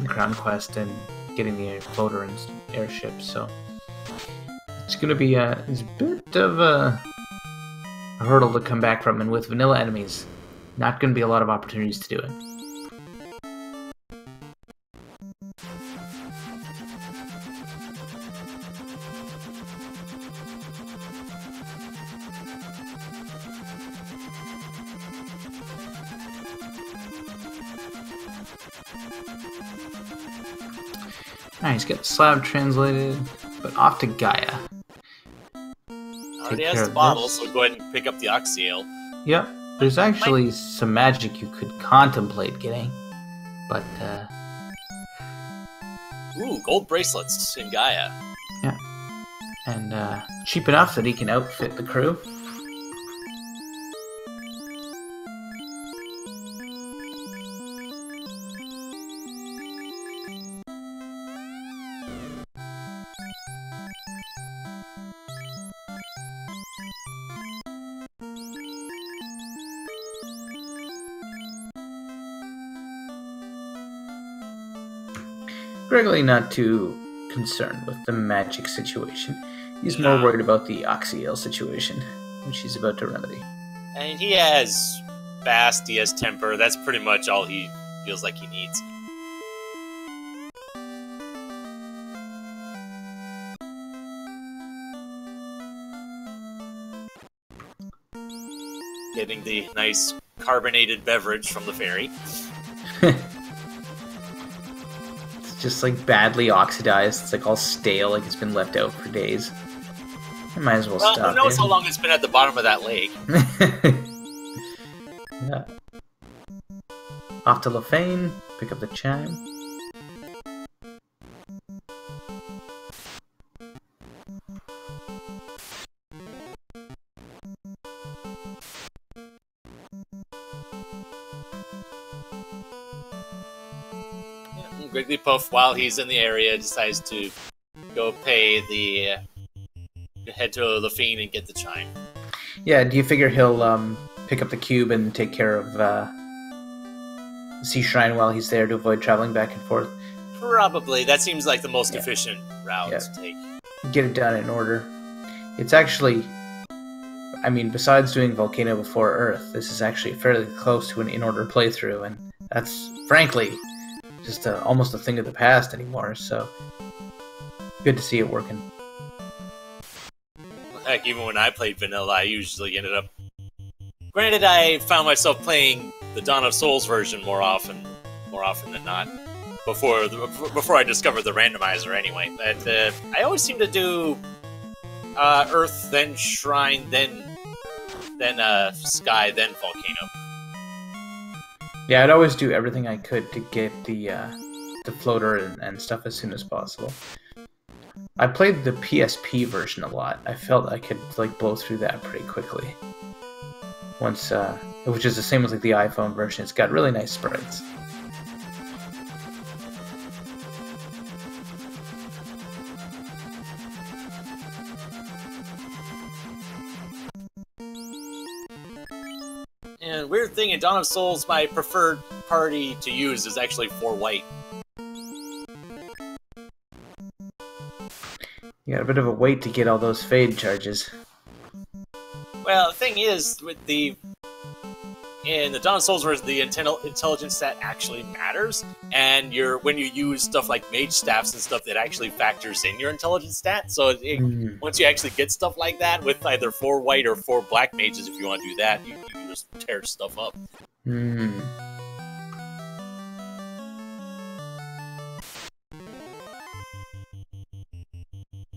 Crown Quest and getting the floater and airship, so it's gonna be it's a bit of a hurdle to come back from, and with vanilla enemies, not gonna be a lot of opportunities to do it. Alright, he's got the slab translated, but off to Gaia. Already has the bottle, so go ahead and pick up the Oxyale. Yep. There's actually some magic you could contemplate getting, but Ooh, gold bracelets in Gaia. yeah, and cheap enough that he can outfit the crew. Gregory not too concerned with the magic situation. He's more worried about the Oxyale situation, which he's about to remedy. And he has fast, he has temper. That's pretty much all he feels like he needs. Getting the nice carbonated beverage from the ferry. Just like badly oxidized. It's like all stale, like it's been left out for days. I might as well stop. Who knows how long it's been at the bottom of that lake? Yeah. Off to Lefane, pick up the chime. Wigglypuff, while he's in the area, decides to go head to Lefane and get the chime. Yeah, do you figure he'll pick up the cube and take care of the Sea Shrine while he's there to avoid traveling back and forth? Probably. That seems like the most efficient route to take. Get it done in order. It's actually, I mean, besides doing Volcano before Earth, this is actually fairly close to an in-order playthrough, and that's, frankly, just almost a thing of the past anymore, so good to see it working. Heck, even when I played vanilla, I usually ended up... Granted, I found myself playing the Dawn of Souls version more often than not, before I discovered the randomizer anyway. But I always seem to do Earth, then Shrine, then Sky, then Volcano. Yeah, I'd always do everything I could to get the floater and stuff as soon as possible. I played the PSP version a lot. I felt I could like blow through that pretty quickly. Once, which is the same as like the iPhone version. It's got really nice sprites. And weird thing, in Dawn of Souls, my preferred party to use is actually 4 white. You got a bit of a wait to get all those fade charges. Well, the thing is, in the Dawn of Souls version, the intelligence stat actually matters, and when you use stuff like mage staffs and stuff, that actually factors in your intelligence stat. So once you actually get stuff like that with either 4 white or 4 black mages, if you want to do that, you can just tear stuff up.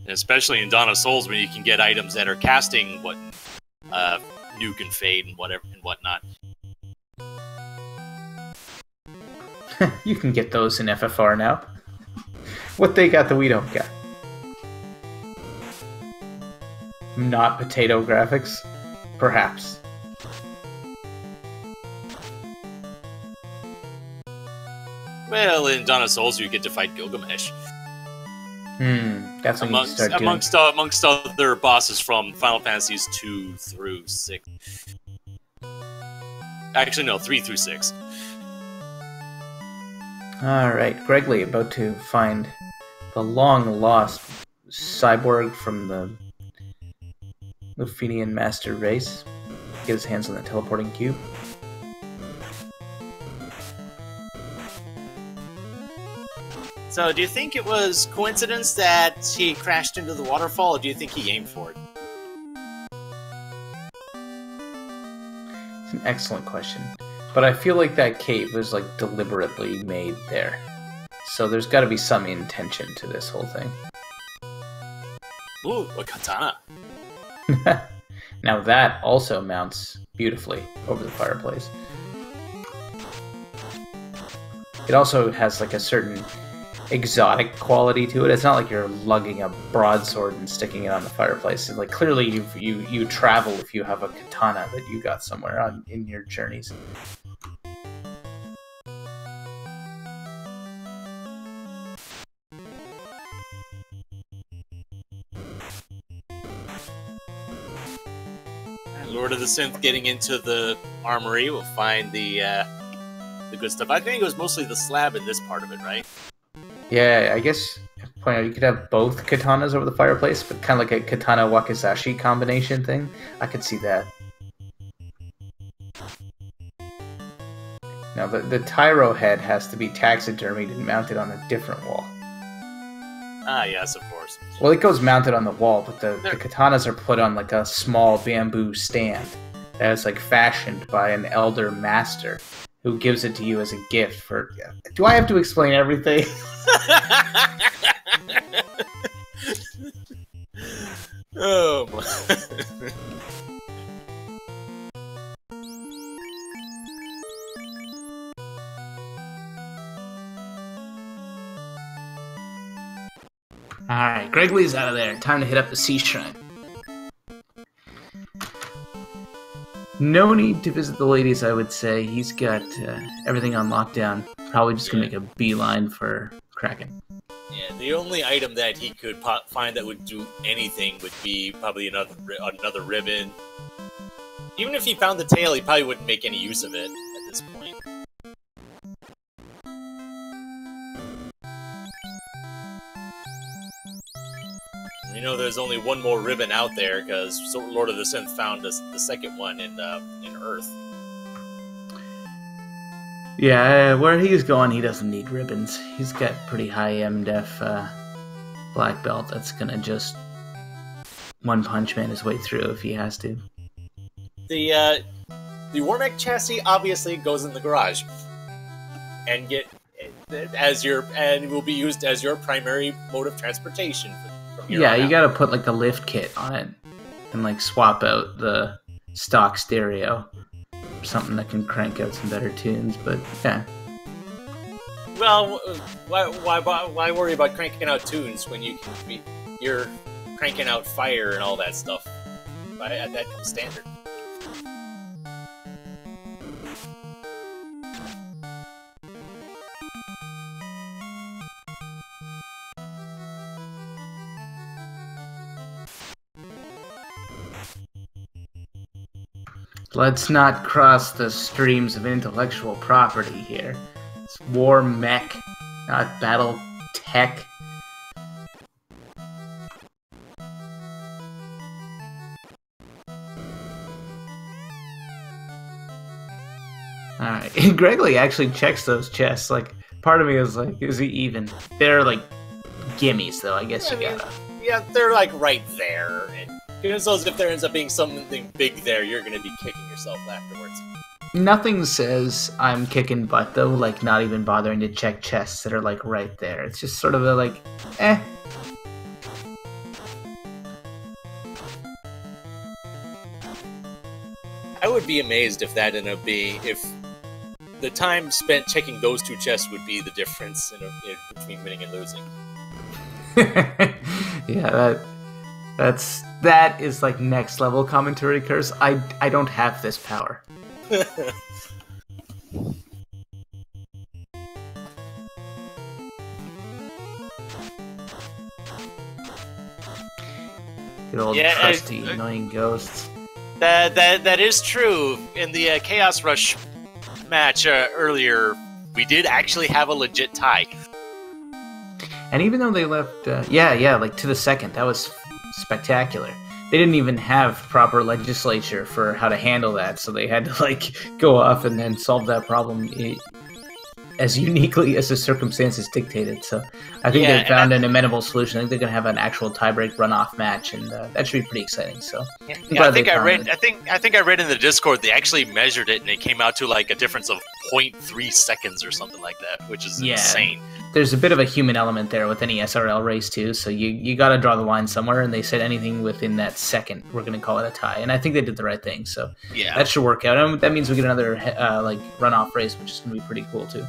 Especially in Dawn of Souls, when you can get items that are casting nuke and fade and whatnot. You can get those in FFR now. What they got that we don't got? Not potato graphics? Perhaps. Well, in Dawn of Souls, you get to fight Gilgamesh. That's when you start doing... amongst other bosses from Final Fantasies 2 through 6. Actually, no, 3 through 6. Alright, Gregory about to find the long-lost cyborg from the Lufenian master race. Get his hands on the teleporting cube. So, do you think it was coincidence that he crashed into the waterfall, or do you think he aimed for it? It's an excellent question. But I feel like that cave was like deliberately made there. So there's got to be some intention to this whole thing. Ooh, a katana. Now that also mounts beautifully over the fireplace. It also has like a certain exotic quality to it. It's not like you're lugging a broadsword and sticking it on the fireplace. It's like clearly you travel if you have a katana that you got somewhere in your journeys. Lord of the Synth getting into the armory will find the good stuff. I think it was mostly the slab in this part of it, right? Yeah, I guess point out you could have both katanas over the fireplace, but kind of like a katana wakizashi combination thing. I could see that. Now the Tyro head has to be taxidermied and mounted on a different wall. Ah, yes, of course. Well, it goes mounted on the wall, but the katanas are put on like a small bamboo stand that is like fashioned by an elder master who gives it to you as a gift for... Do I have to explain everything? Oh, my... Alright, Gregley's out of there. Time to hit up the Sea Shrine. No need to visit the ladies, I would say. He's got everything on lockdown. Probably just gonna make a beeline for Kraken. Yeah, the only item that he could find that would do anything would be probably another ribbon. Even if he found the tail, he probably wouldn't make any use of it at this point. You know, there's only one more ribbon out there because Lord of the Synth found the second one in Earth. Yeah, where he's going, he doesn't need ribbons. He's got pretty high MDef black belt that's gonna just one punch man his way through if he has to. The Warmech chassis obviously goes in the garage and will be used as your primary mode of transportation. Yeah, you gotta put like a lift kit on it and like swap out the stock stereo or something that can crank out some better tunes, but yeah. Well, why worry about cranking out tunes when you're cranking out fire and all that stuff? That comes standard. Let's not cross the streams of intellectual property here. It's war mech, not battle tech. Alright, Gregley actually checks those chests. Like, part of me is like, is he even? They're like gimmies, though. I guess you gotta. Yeah, they're like right there. And if there ends up being something big there, you're gonna be kicking yourself afterwards. Nothing says I'm kicking butt, though, like not even bothering to check chests that are like right there. It's just sort of a like, eh. I would be amazed if that ended up being, if the time spent checking those two chests would be the difference between winning and losing. Yeah, that is like next level commentary curse. I don't have this power. Good old trusty annoying ghosts. That is true. In the Chaos Rush match earlier, we did actually have a legit tie. And even though they left, like to the second, that was spectacular. They didn't even have proper legislature for how to handle that, so they had to like go off and then solve that problem as uniquely as the circumstances dictated. So I think they found an amenable solution. I think they're gonna have an actual tiebreak runoff match, and that should be pretty exciting. So I think I read in the Discord they actually measured it, and it came out to like a difference of 0.3 seconds or something like that, which is insane. There's a bit of a human element there with any SRL race too, so you got to draw the line somewhere, and they said anything within that second, we're going to call it a tie, and I think they did the right thing, so that should work out. And that means we get another like runoff race, which is going to be pretty cool too.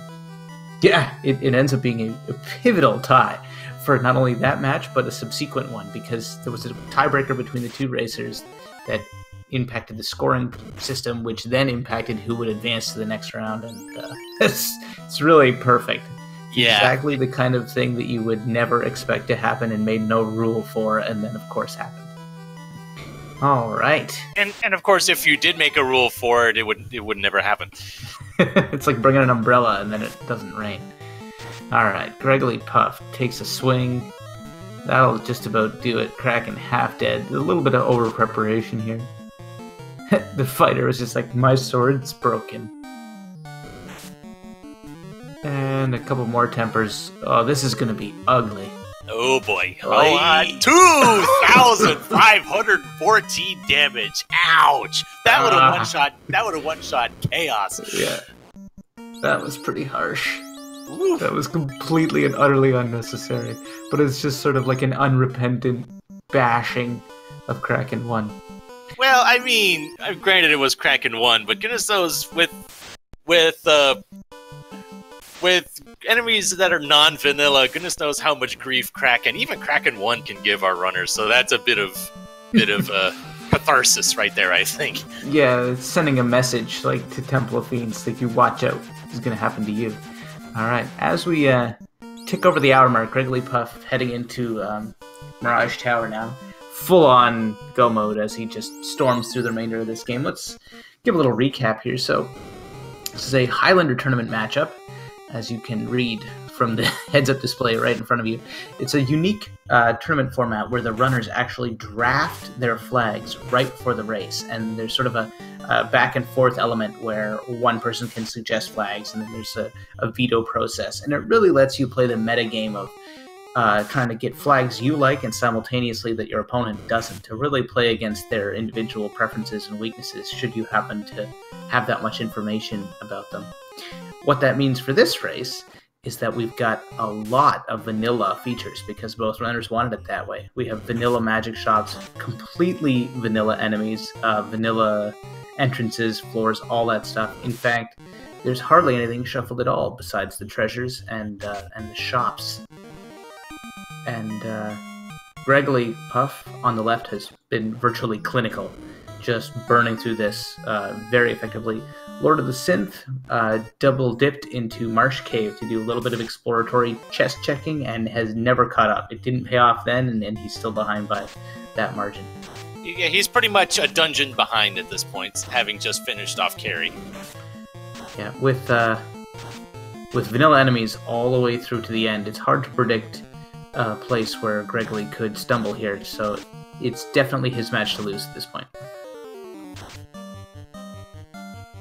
Yeah, it ends up being a pivotal tie for not only that match, but a subsequent one, because there was a tiebreaker between the two racers that impacted the scoring system, which then impacted who would advance to the next round, and it's really perfect. Yeah. Exactly the kind of thing that you would never expect to happen and made no rule for, and then of course happened. All right. And of course, if you did make a rule for it, it would never happen. It's like bringing an umbrella and then it doesn't rain. All right, Gregory Puff takes a swing. That'll just about do it. Kraken half dead. A little bit of over preparation here. The fighter is just like, my sword's broken. And a couple more tempers. Oh, this is going to be ugly. Oh boy. 2,514 damage. Ouch. That would have one-shot. That would have one-shot chaos. Yeah. That was pretty harsh. Ooh. That was completely and utterly unnecessary. But it's just sort of like an unrepentant bashing of Kraken 1. Well, I mean, granted it was Kraken 1, but goodness knows with enemies that are non-vanilla, goodness knows how much grief even Kraken 1 can give our runners, so that's a bit of catharsis right there, I think. Yeah, it's sending a message like to Temple of Fiends, like, you watch out, this is going to happen to you. Alright, as we tick over the hour mark, Gregory Puff heading into Mirage Tower now. Full-on go mode as he just storms through the remainder of this game. Let's give a little recap here. So, this is a Highlander Tournament matchup, as you can read from the heads-up display right in front of you. It's a unique tournament format where the runners actually draft their flags right before the race, and there's sort of a back-and-forth element where one person can suggest flags, and then there's a veto process, and it really lets you play the meta game of trying to get flags you like and simultaneously that your opponent doesn't, to really play against their individual preferences and weaknesses should you happen to have that much information about them. What that means for this race is that we've got a lot of vanilla features because both runners wanted it that way. We have vanilla magic shops, completely vanilla enemies, vanilla entrances, floors, all that stuff. In fact, there's hardly anything shuffled at all besides the treasures and the shops. And Gregory Puff on the left has been virtually clinical, just burning through this very effectively. LordoftheSynth double-dipped into Marsh Cave to do a little bit of exploratory chest checking and has never caught up. It didn't pay off then, and he's still behind by that margin. Yeah, he's pretty much a dungeon behind at this point, having just finished off carry. Yeah, with vanilla enemies all the way through to the end, it's hard to predict a place where Gregory could stumble here, so it's definitely his match to lose at this point.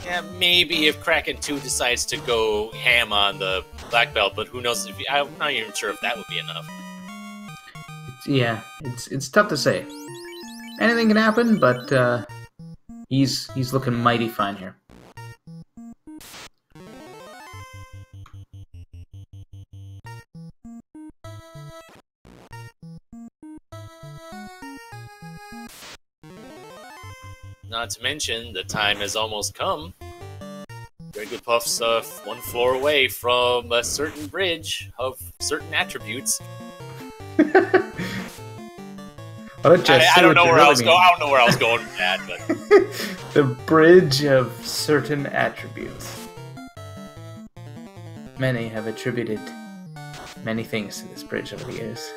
Yeah, maybe if Kraken 2 decides to go ham on the black belt, but who knows? I'm not even sure if that would be enough. It's tough to say. Anything can happen, but he's looking mighty fine here. Not to mention, the time has almost come. Gregory Puff's one floor away from a certain bridge of certain attributes. I don't know where I was going with that, but the bridge of certain attributes. Many have attributed many things to this bridge over the years.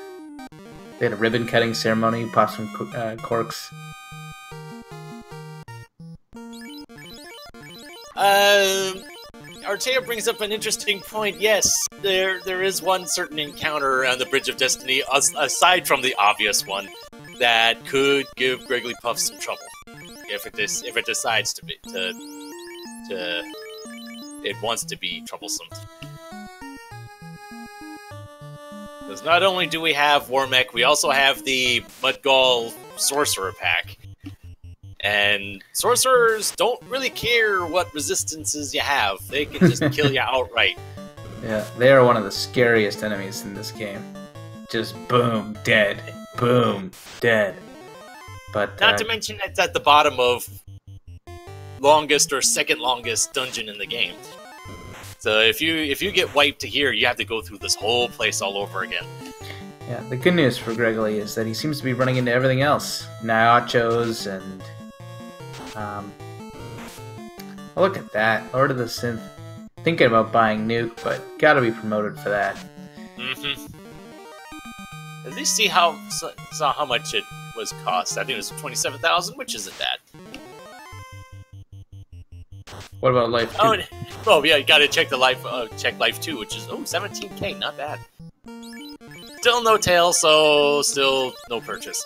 They had a ribbon cutting ceremony, popped some corks. Artea brings up an interesting point. Yes, there is one certain encounter on the Bridge of Destiny, aside from the obvious one, that could give Gregory Puff some trouble if it decides to be it wants to be troublesome. Because not only do we have Warmech, we also have the Mudgall Sorcerer pack. And sorcerers don't really care what resistances you have. They can just kill you outright. Yeah, they are one of the scariest enemies in this game. Just boom, dead. Boom, dead. But not to mention it's at the bottom of longest or second longest dungeon in the game. So if you get wiped to here, you have to go through this whole place all over again. Yeah, the good news for Gregory is that he seems to be running into everything else. Nachos and... oh, look at that. Lord of the Synth. Thinking about buying Nuke, but gotta be promoted for that. Mm-hmm. At least saw how much it was cost. I think it was 27,000, which isn't bad. What about Life 2? Oh yeah, you gotta check the Life 2, which is 17K, not bad. Still no tail, so still no purchase.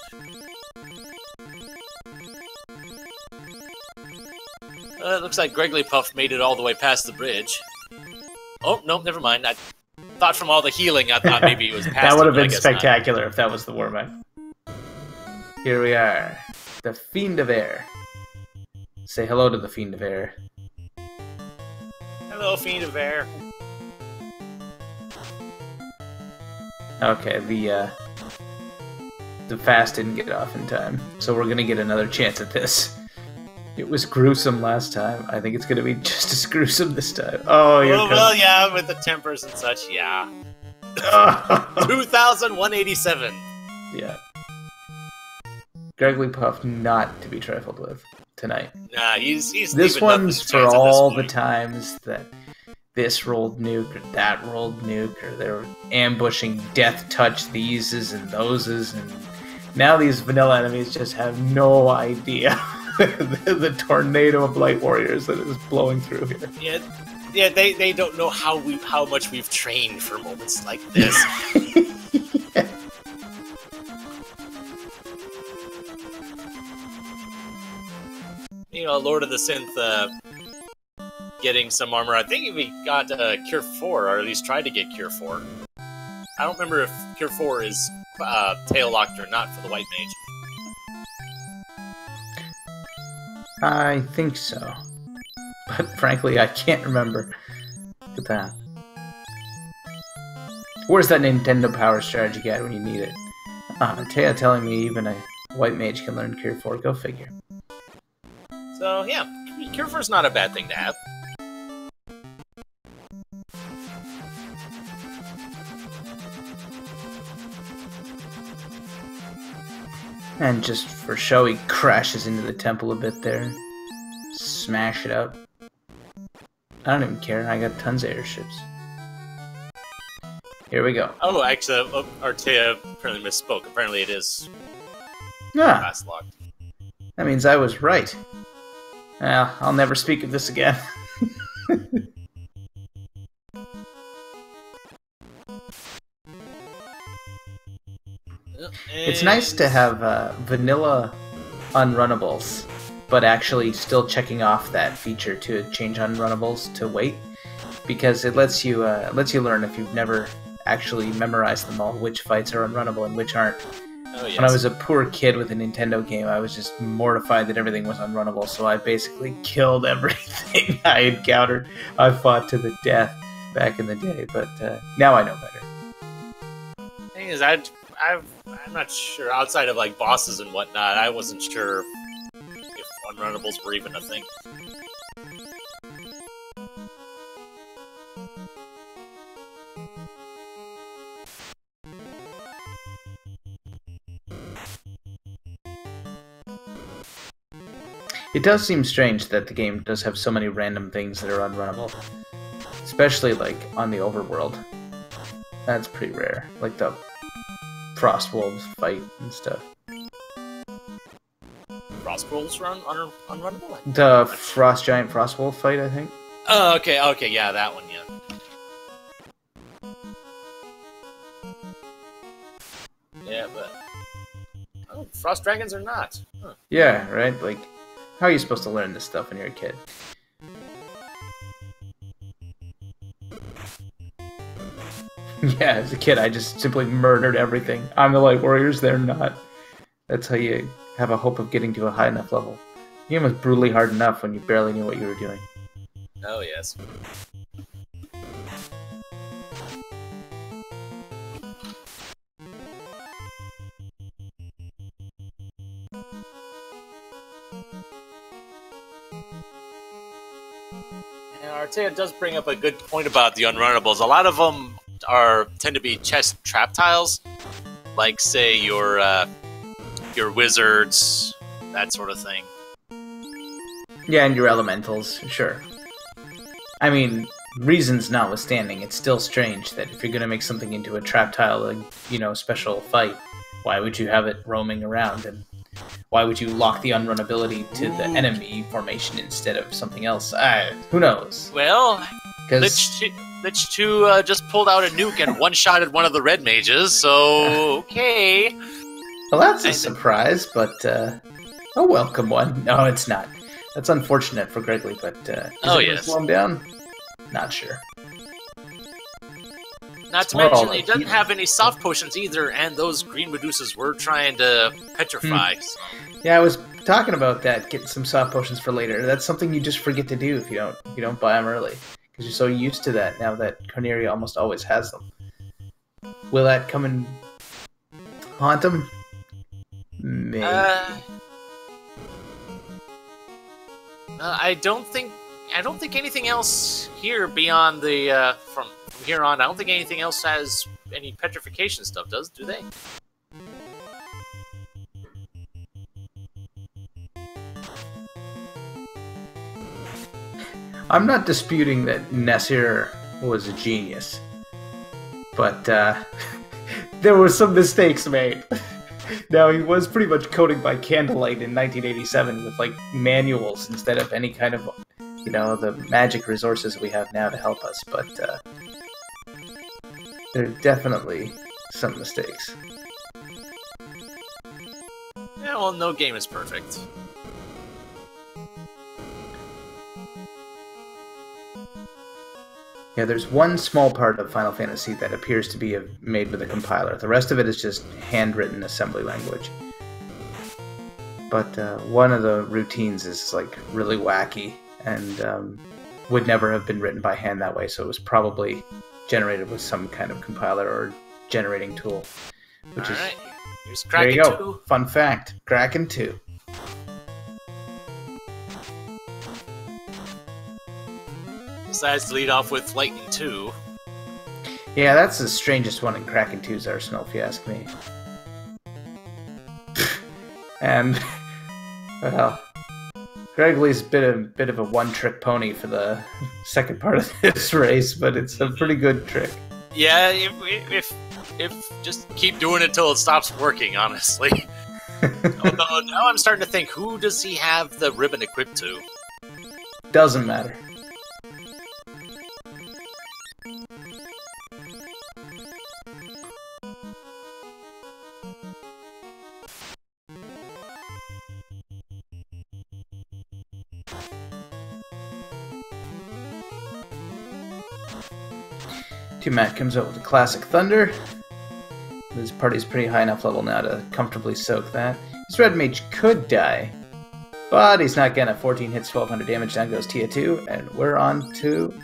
It looks like Gregory Puff made it all the way past the bridge. Oh, no, never mind. I thought from all the healing, I thought maybe it was past That would have been not. spectacular if that was the warm-up. Here we are. The Fiend of Air. Say hello to the Fiend of Air. Hello, Fiend of Air. Okay, the fast didn't get off in time, so we're gonna get another chance at this. It was gruesome last time. I think it's gonna be just as gruesome this time. Oh, you're well, yeah, with the tempers and such, yeah. 2,187. Yeah. Gregory Puff not to be trifled with tonight. Nah, he's this one's for all the times that this rolled Nuke or that rolled Nuke, or they're ambushing Death Touch theses and thoses, and now these vanilla enemies just have no idea the tornado of light warriors that is blowing through here. Yeah, they don't know how much we've trained for moments like this. Yeah. You know, Lord of the Synth getting some armor. I think we got Cure 4, or at least tried to get Cure 4. I don't remember if Cure 4 is tail-locked or not for the White Mage. I think so. But frankly, I can't remember. Look at that. Where's that Nintendo Power Strategy Guide when you need it? Taya telling me even a White Mage can learn Cure 4. Go figure. So, yeah, Cure 4 is not a bad thing to have. And just for show, he crashes into the temple a bit there. Smash it up. I don't even care, I got tons of airships. Here we go. Oh, actually, Artea apparently misspoke. Apparently it is fast locked. That means I was right. Well, I'll never speak of this again. It's nice to have vanilla unrunnables, but actually still checking off that feature to change unrunnables to wait, because it lets you learn, if you've never actually memorized them all, which fights are unrunnable and which aren't. Oh, yes. When I was a poor kid with a Nintendo game, I was just mortified that everything was unrunnable, so I basically killed everything I encountered. I fought to the death back in the day, but now I know better. The thing is, I'm not sure, outside of like bosses and whatnot, I wasn't sure if unrunnables were even a thing. It does seem strange that the game does have so many random things that are unrunnable. Especially, like, on the overworld. That's pretty rare. Like the Frost Wolves fight and stuff. Frost Wolves are unrunnable? The Frost Giant Frost Wolf fight, I think. Oh, okay, yeah, that one, yeah. Yeah, but... Oh, Frost Dragons are not. Huh. Yeah, right? Like, how are you supposed to learn this stuff when you're a kid? Yeah, as a kid, I just simply murdered everything. I'm the Light Warriors, they're not. That's how you have a hope of getting to a high enough level. The game was brutally hard enough when you barely knew what you were doing. Oh, yes. And Artea does bring up a good point about the unrunnables. A lot of them tend to be chest trap tiles, like say your wizards, that sort of thing. Yeah, and your elementals, sure. I mean, reasons notwithstanding, it's still strange that if you're going to make something into a trap tile, special fight, why would you have it roaming around? And why would you lock the unrunnability to the enemy formation instead of something else? Who knows? Well, Lich 2 just pulled out a nuke and one-shotted one of the red mages, so okay. Well, that's a surprise, but a welcome one. No, it's not. That's unfortunate for Gregory, but is it going to slow him down? Not sure. Not to mention, he doesn't have any soft potions either, and those green Medusas were trying to petrify. So. Yeah, I was talking about that, getting some soft potions for later. That's something you just forget to do if you don't buy them early, because you're so used to that now that Corneria almost always has them. Will that come and haunt him? Maybe. I don't think anything else here beyond the from here on. I don't think anything else has any petrification stuff. Do they? I'm not disputing that Nasir was a genius, but there were some mistakes made. Now, he was pretty much coding by candlelight in 1987 with, manuals instead of any kind of, the magic resources we have now to help us, but there are definitely some mistakes. Yeah, well, no game is perfect. Yeah, there's one small part of Final Fantasy that appears to be made with a compiler. The rest of it is just handwritten assembly language. But one of the routines is really wacky and would never have been written by hand that way, so it was probably generated with some kind of compiler or generating tool. Which is, here's there you go. 2. Fun fact, Kraken 2. Decides to lead off with Lightning 2. Yeah, that's the strangest one in Kraken 2's arsenal, if you ask me. And, well, Gregory's a bit of a one-trick pony for the second part of this race, but it's a pretty good trick. Yeah, if just keep doing it until it stops working, honestly. Although now I'm starting to think, who does he have the ribbon equipped to? Doesn't matter. Matt comes out with a classic Thunder. His party's pretty high enough level now to comfortably soak that. His red mage could die, but he's not gonna. 14 hits, 1200 damage, down goes Tia 2, and we're on to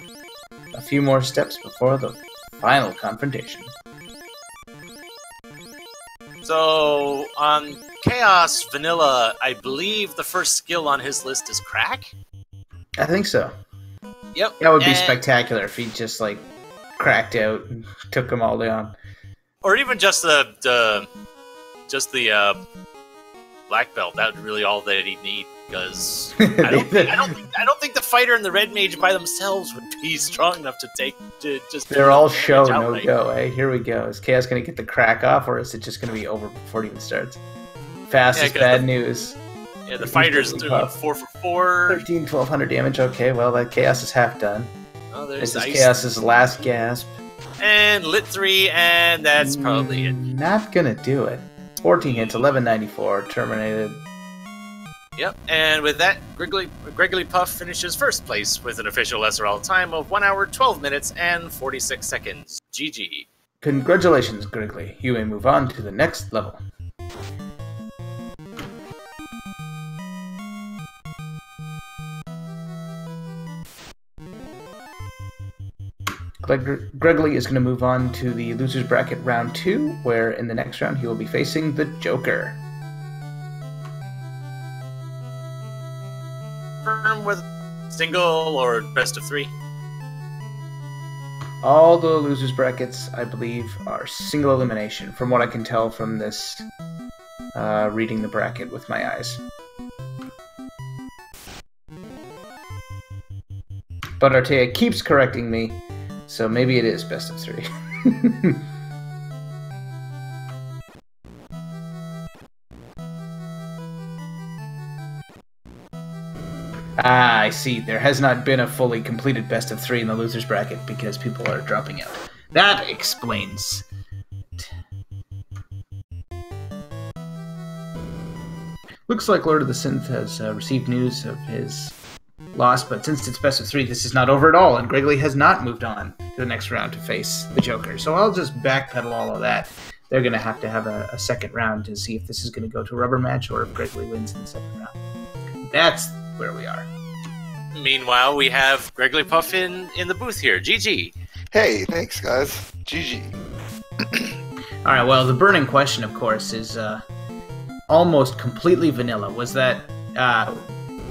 a few more steps before the final confrontation. So, on Chaos Vanilla, I believe the first skill on his list is Crack? I think so. Yep. That would be spectacular if he just, cracked out and took them all down. Or even just the black belt. That would really all that he'd need, because I don't think the fighter and the red mage by themselves would be strong enough to just. They're all show no go. Eh? Here we go. Is Chaos going to get the crack off, or is it just going to be over before it even starts? Fast is bad news. Yeah, the fighter's doing 4 for 4. 13, 1200 damage. Okay, well that Chaos is half done. Oh, this is Chaos's last gasp. And Lit 3, and that's probably it. Not gonna do it. 14 hits, 1194, terminated. Yep, and with that, Gregory Puff finishes first place with an official SRL time of 1 hour, 12 minutes, and 46 seconds. GG. Congratulations, Gregory. You may move on to the next level. Gregory is going to move on to the Losers Bracket Round 2, where in the next round he will be facing the Joker. Confirm with single or best of 3? All the Losers Brackets, I believe, are single elimination, from what I can tell from this reading the bracket with my eyes. But Artea keeps correcting me, so maybe it is best of 3. Ah, I see. There has not been a fully completed best of 3 in the losers bracket because people are dropping out. That explains. Looks like Lord of the Synth has received news of his loss, but since it's best of 3, this is not over at all, and Gregory has not moved on to the next round to face the Joker. So I'll just backpedal all of that. They're going to have a second round to see if this is going to go to a rubber match or if Gregory wins in the second round. That's where we are. Meanwhile, we have Gregory Puff in the booth here. GG. Hey, thanks, guys. GG. All right, well, the burning question, of course, is almost completely vanilla. Was that...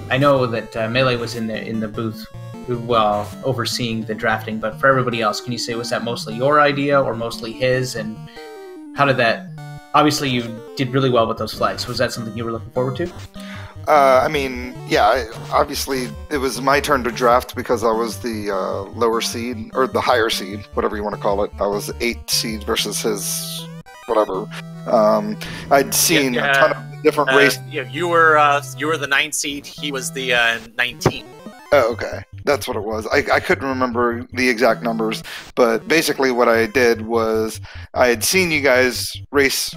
I know that Melee was in the booth while overseeing the drafting, but for everybody else, can you say, was that mostly your idea or mostly his? And how did that... Obviously, you did really well with those flags. Was that something you were looking forward to? I mean, yeah, obviously it was my turn to draft because I was the lower seed, or the higher seed, whatever you want to call it. I was 8 seed versus his whatever. I'd seen a ton of different races. Yeah, you were the 9th seed, he was the 19th. Oh, okay. That's what it was. I couldn't remember the exact numbers, but basically what I did was I had seen you guys race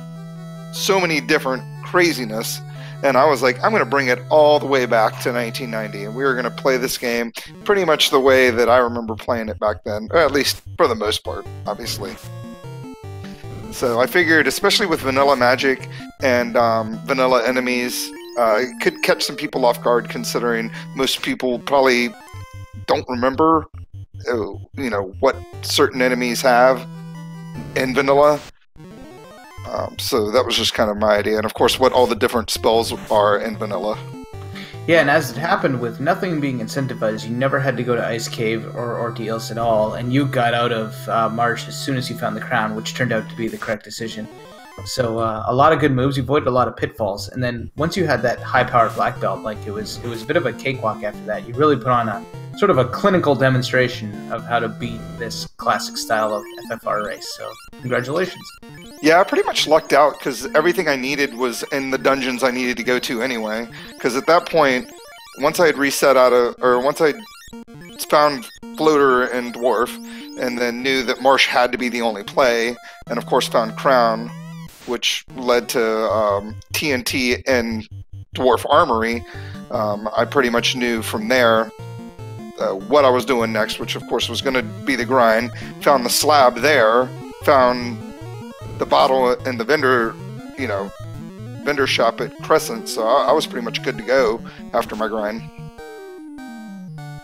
so many different craziness, and I was like, I'm going to bring it all the way back to 1990, and we were going to play this game pretty much the way that I remember playing it back then, or at least for the most part, obviously. So I figured, especially with vanilla magic and vanilla enemies, it could catch some people off guard, considering most people probably don't remember, what certain enemies have in vanilla. So that was just kind of my idea, and of course what all the different spells are in vanilla. Yeah, and as it happened, with nothing being incentivized, you never had to go to Ice Cave or ordeals at all, and you got out of Marsh as soon as you found the crown, which turned out to be the correct decision. So a lot of good moves, you avoided a lot of pitfalls, and then once you had that high-powered black belt, like it was a bit of a cakewalk after that. You really put on a sort of a clinical demonstration of how to beat this classic style of FFR race, so congratulations. Yeah, I pretty much lucked out because everything I needed was in the dungeons I needed to go to anyway. Because at that point, once I had reset once I found Floater and Dwarf, and then knew that Marsh had to be the only play, and of course found Crown, which led to TNT and Dwarf Armory, I pretty much knew from there what I was doing next, which of course was going to be the grind. Found the slab there, found the bottle in the vendor shop at Crescent, so I was pretty much good to go after my grind.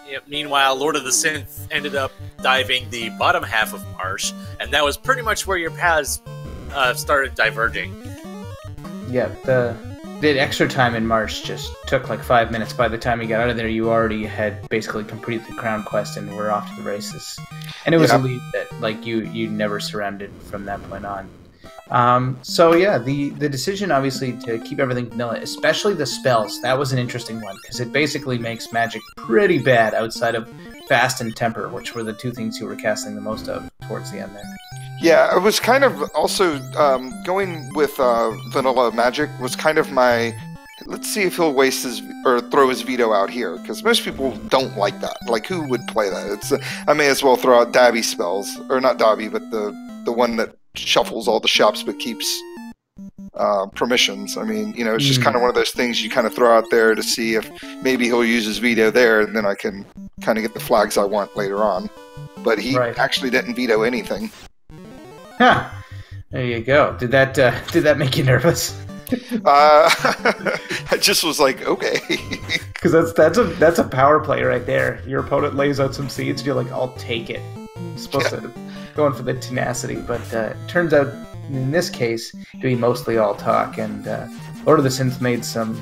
Yep. Meanwhile, Lord of the Synth ended up diving the bottom half of Marsh, and that was pretty much where your paths started diverging. Yeah, the extra time in Marsh just took like 5 minutes. By the time you got out of there, you already had basically completed the crown quest and were off to the races. And it was a lead that like you never surrounded from that point on. So yeah, the decision obviously to keep everything vanilla, especially the spells, that was an interesting one because it basically makes magic pretty bad outside of fast and temper, which were the two things you were casting the most of towards the end there. Yeah, it was kind of also going with vanilla magic was kind of my, let's see if he'll waste his or throw his veto out here, because most people don't like that. Like, who would play that? It's I may as well throw out Dabby spells, or not Dabby, but the one that shuffles all the shops but keeps permissions. I mean, it's just kind of one of those things you kind of throw out there to see if maybe he'll use his veto there, and then I can kind of get the flags I want later on. But he actually didn't veto anything. Huh. There you go. Did that make you nervous? I just was like, okay. Because that's a power play right there. Your opponent lays out some seeds, and you're like, I'll take it. supposed to going for the tenacity, but it turns out in this case to be mostly all talk. And Lord of the Synth made some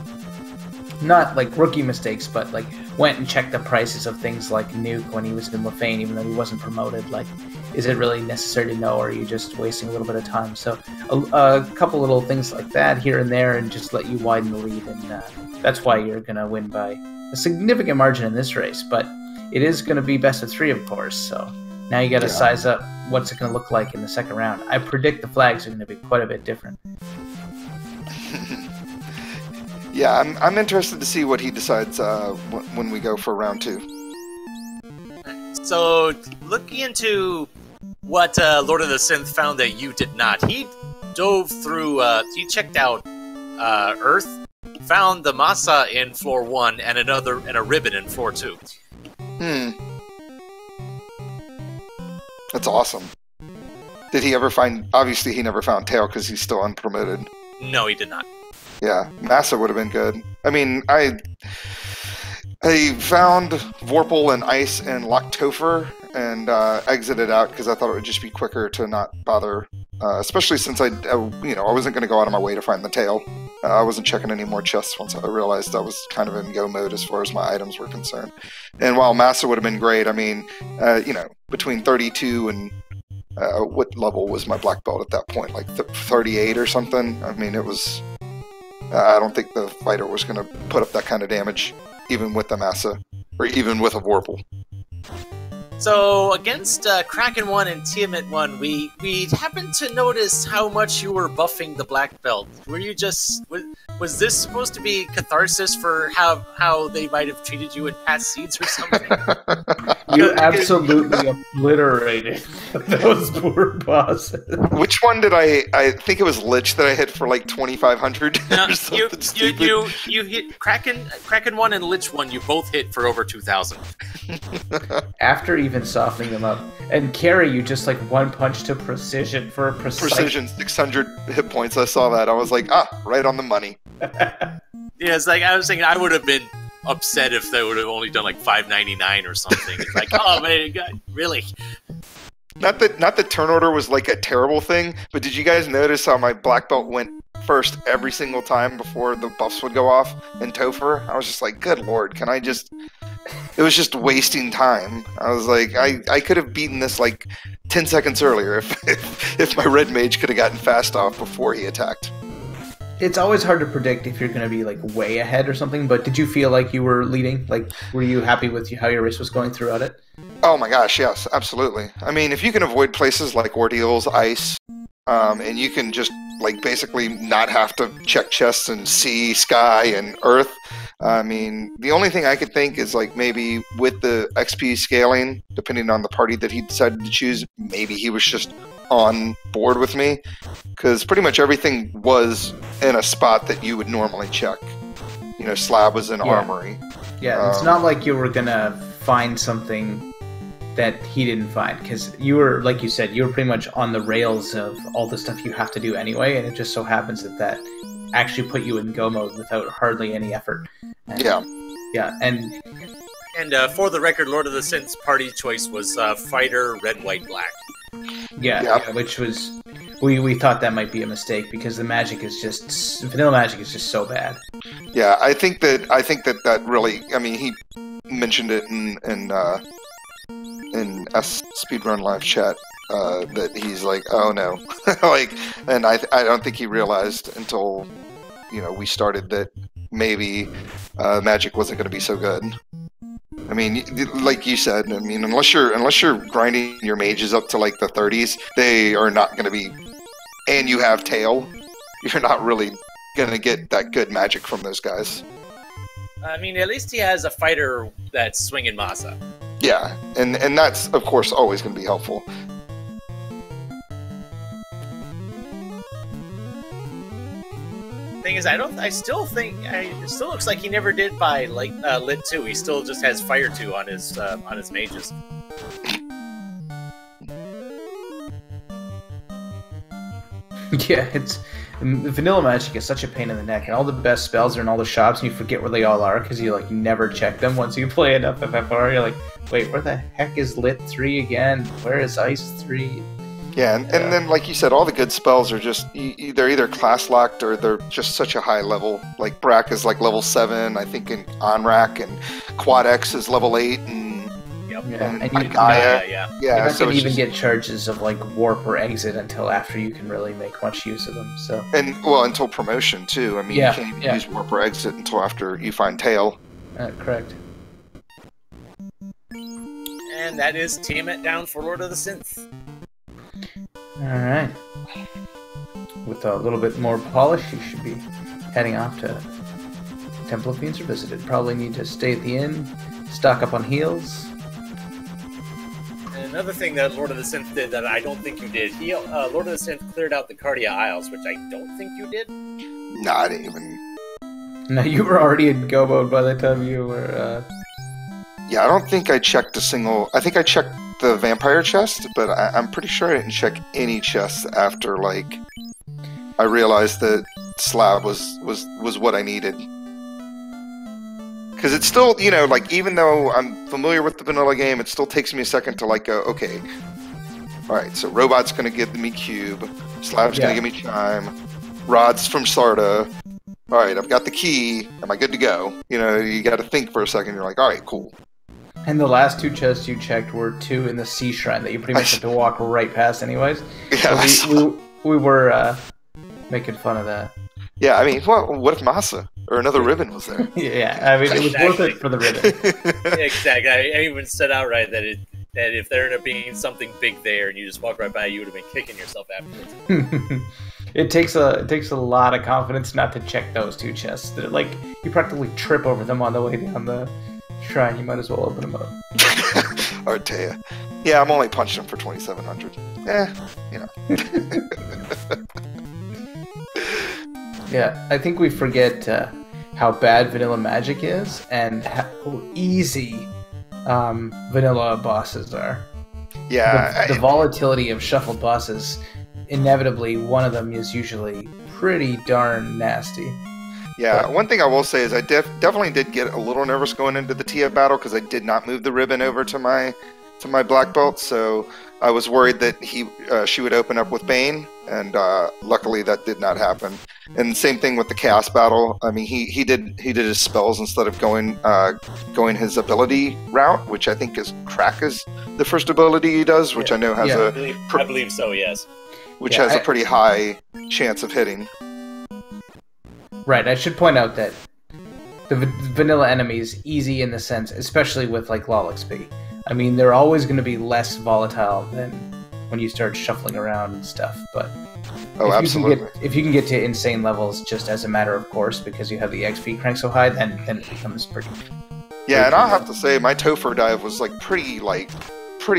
not like rookie mistakes, but like went and checked the prices of things like Nuke when he was in Lefane, even though he wasn't promoted. Like, is it really necessary to know, or are you just wasting a little bit of time? So a couple little things like that here and there, and just let you widen the lead, and that's why you're going to win by a significant margin in this race. But it is going to be best of 3, of course, so now you got to size up what's it going to look like in the second round. I predict the flags are going to be quite a bit different. Yeah, I'm interested to see what he decides when we go for round 2. So, looking into what Lord of the Synth found that you did not, he dove through, he checked out Earth, found the masa in floor 1 and a ribbon in floor 2. That's awesome. Did he ever find... Obviously, he never found Tail because he's still unpromoted. No, he did not. Yeah, Massa would have been good. I mean, I found Vorpal and Ice and Locktofer and exited out because I thought it would just be quicker to not bother, especially since I wasn't going to go out of my way to find the tail. I wasn't checking any more chests once I realized I was kind of in go mode as far as my items were concerned. And while Massa would have been great, I mean, between 32 and what level was my black belt at that point? Like 38 or something? I mean, it was... I don't think the fighter was going to put up that kind of damage, even with the Massa, or even with a Vorpal. So, against Kraken 1 and Tiamat 1, we happened to notice how much you were buffing the black belt. Were you just... Was this supposed to be catharsis for how they might have treated you in past seeds or something? You absolutely obliterated those poor bosses. Which one did I think it was Lich that I hit for like 2,500 or something stupid? You hit Kraken 1 and Lich 1, you both hit for over 2,000. After even softening them up. And Carrie, you just like one punch to precision for a precise... Precision, 600 hit points. I saw that. I was like, right on the money. Yeah, it's like I was thinking I would have been upset if they would have only done like 599 or something. It's like, oh man, God, really? Not that turn order was like a terrible thing, but did you guys notice how my black belt went first every single time before the buffs would go off in Topher? I was just like, good lord, can I just... It was just wasting time. I was like, I could have beaten this like 10 seconds earlier if my red mage could have gotten fast off before he attacked. It's always hard to predict if you're going to be like way ahead or something, but did you feel like you were leading? Like, were you happy with how your race was going throughout it? Oh my gosh, yes, absolutely. I mean, if you can avoid places like Ordeals, Ice, and you can just like basically not have to check chests and sea, sky, and earth. I mean, the only thing I could think is like maybe with the XP scaling, depending on the party that he decided to choose, maybe he was just on board with me, because pretty much everything was in a spot that you would normally check. You know, Slab was in Armory. Yeah, it's not like you were gonna find something that he didn't find, because you were, like you said, you were pretty much on the rails of all the stuff you have to do anyway, and it just so happens that actually put you in go mode without hardly any effort. And, and for the record, Lord of the Synth's party choice was fighter, red, white, black. Yeah, which was we thought that might be a mistake because the magic is just vanilla magic is just so bad. Yeah, I think that really. I mean, he mentioned it in S Speedrun Live chat that he's like, oh no, like, and I don't think he realized until we started that maybe magic wasn't going to be so good. I mean, like you said, I mean, unless you're grinding your mages up to like the 30s, they are not going to be, and you have tail, you're not really going to get that good magic from those guys. I mean, at least he has a fighter that's swinging Masa. Yeah, and that's, of course, always going to be helpful. Thing is, it still looks like he never did buy like Lit 2. He still just has Fire 2 on his mages. Yeah, vanilla magic is such a pain in the neck, and all the best spells are in all the shops, and you forget where they all are because you like never check them once you play enough FFR. You're like, wait, where the heck is Lit 3 again? Where is Ice 3? Yeah, and then, like you said, all the good spells are just, they're either class locked or they're just such a high level. Like, Brack is like level 7, I think, in Onrak, and Quad X is level 8, and Gaia. Yeah. You're not so going to even just, get charges of, like, Warp or Exit until after you can really make much use of them, so... And, well, until promotion, too. I mean, you can't even use Warp or Exit until after you find Tail. Correct. And that is Team It down for Lord of the Synth. Alright. With a little bit more polish, you should be heading off to Temple of Fiends Revisited. Probably need to stay at the inn, stock up on heals. And another thing that Lord of the Synth did that I don't think you did, Lord of the Synth cleared out the Cardia Isles, which I don't think you did. No, I didn't even... No, you were already in go mode by the time you were... Yeah, I don't think I checked a single... I think I checked the vampire chest, but I'm pretty sure I didn't check any chests after, like, I realized that slab was what I needed. Because it's still, you know, like, even though I'm familiar with the vanilla game, it still takes me a second to, like, go, okay, alright, so Robot's gonna give me Cube, Slab's gonna give me Chime, Rod's from Sarda, alright, I've got the key, am I good to go? You know, you gotta think for a second, you're like, alright, cool. And the last 2 chests you checked were 2 in the Sea Shrine that you pretty much had to walk right past anyways. Yeah, so we were making fun of that. Yeah, I mean, what if Masa or another ribbon was there? Yeah, I mean, it was worth it for the ribbon. Exactly. I even said outright that if there ended up being something big there and you just walked right by, you would have been kicking yourself afterwards. It takes a lot of confidence not to check those 2 chests. They're like, you practically trip over them on the way down the shrine. You might as well open them up. Artea. Yeah, I'm only punching him for 2,700. You know. Yeah, I think we forget how bad vanilla magic is and how easy vanilla bosses are. Yeah. The volatility of shuffled bosses, inevitably, one of them is usually pretty darn nasty. Yeah, one thing I will say is I definitely did get a little nervous going into the Tia battle because I did not move the ribbon over to my black belt, so I was worried that she would open up with Bane, and luckily that did not happen. And same thing with the Chaos battle. I mean, he did his spells instead of going his ability route, which I think is Crack is the first ability he does, which I know has I believe so. Yes. Which has a pretty high chance of hitting. Right, I should point out that the vanilla enemy is easy in the sense, especially with like Lolixby. I mean, they're always going to be less volatile than when you start shuffling around and stuff, but absolutely. If you can get to insane levels just as a matter of course because you have the XP crank so high, then it becomes pretty... Yeah, and I'll have to say, my Topher dive was pretty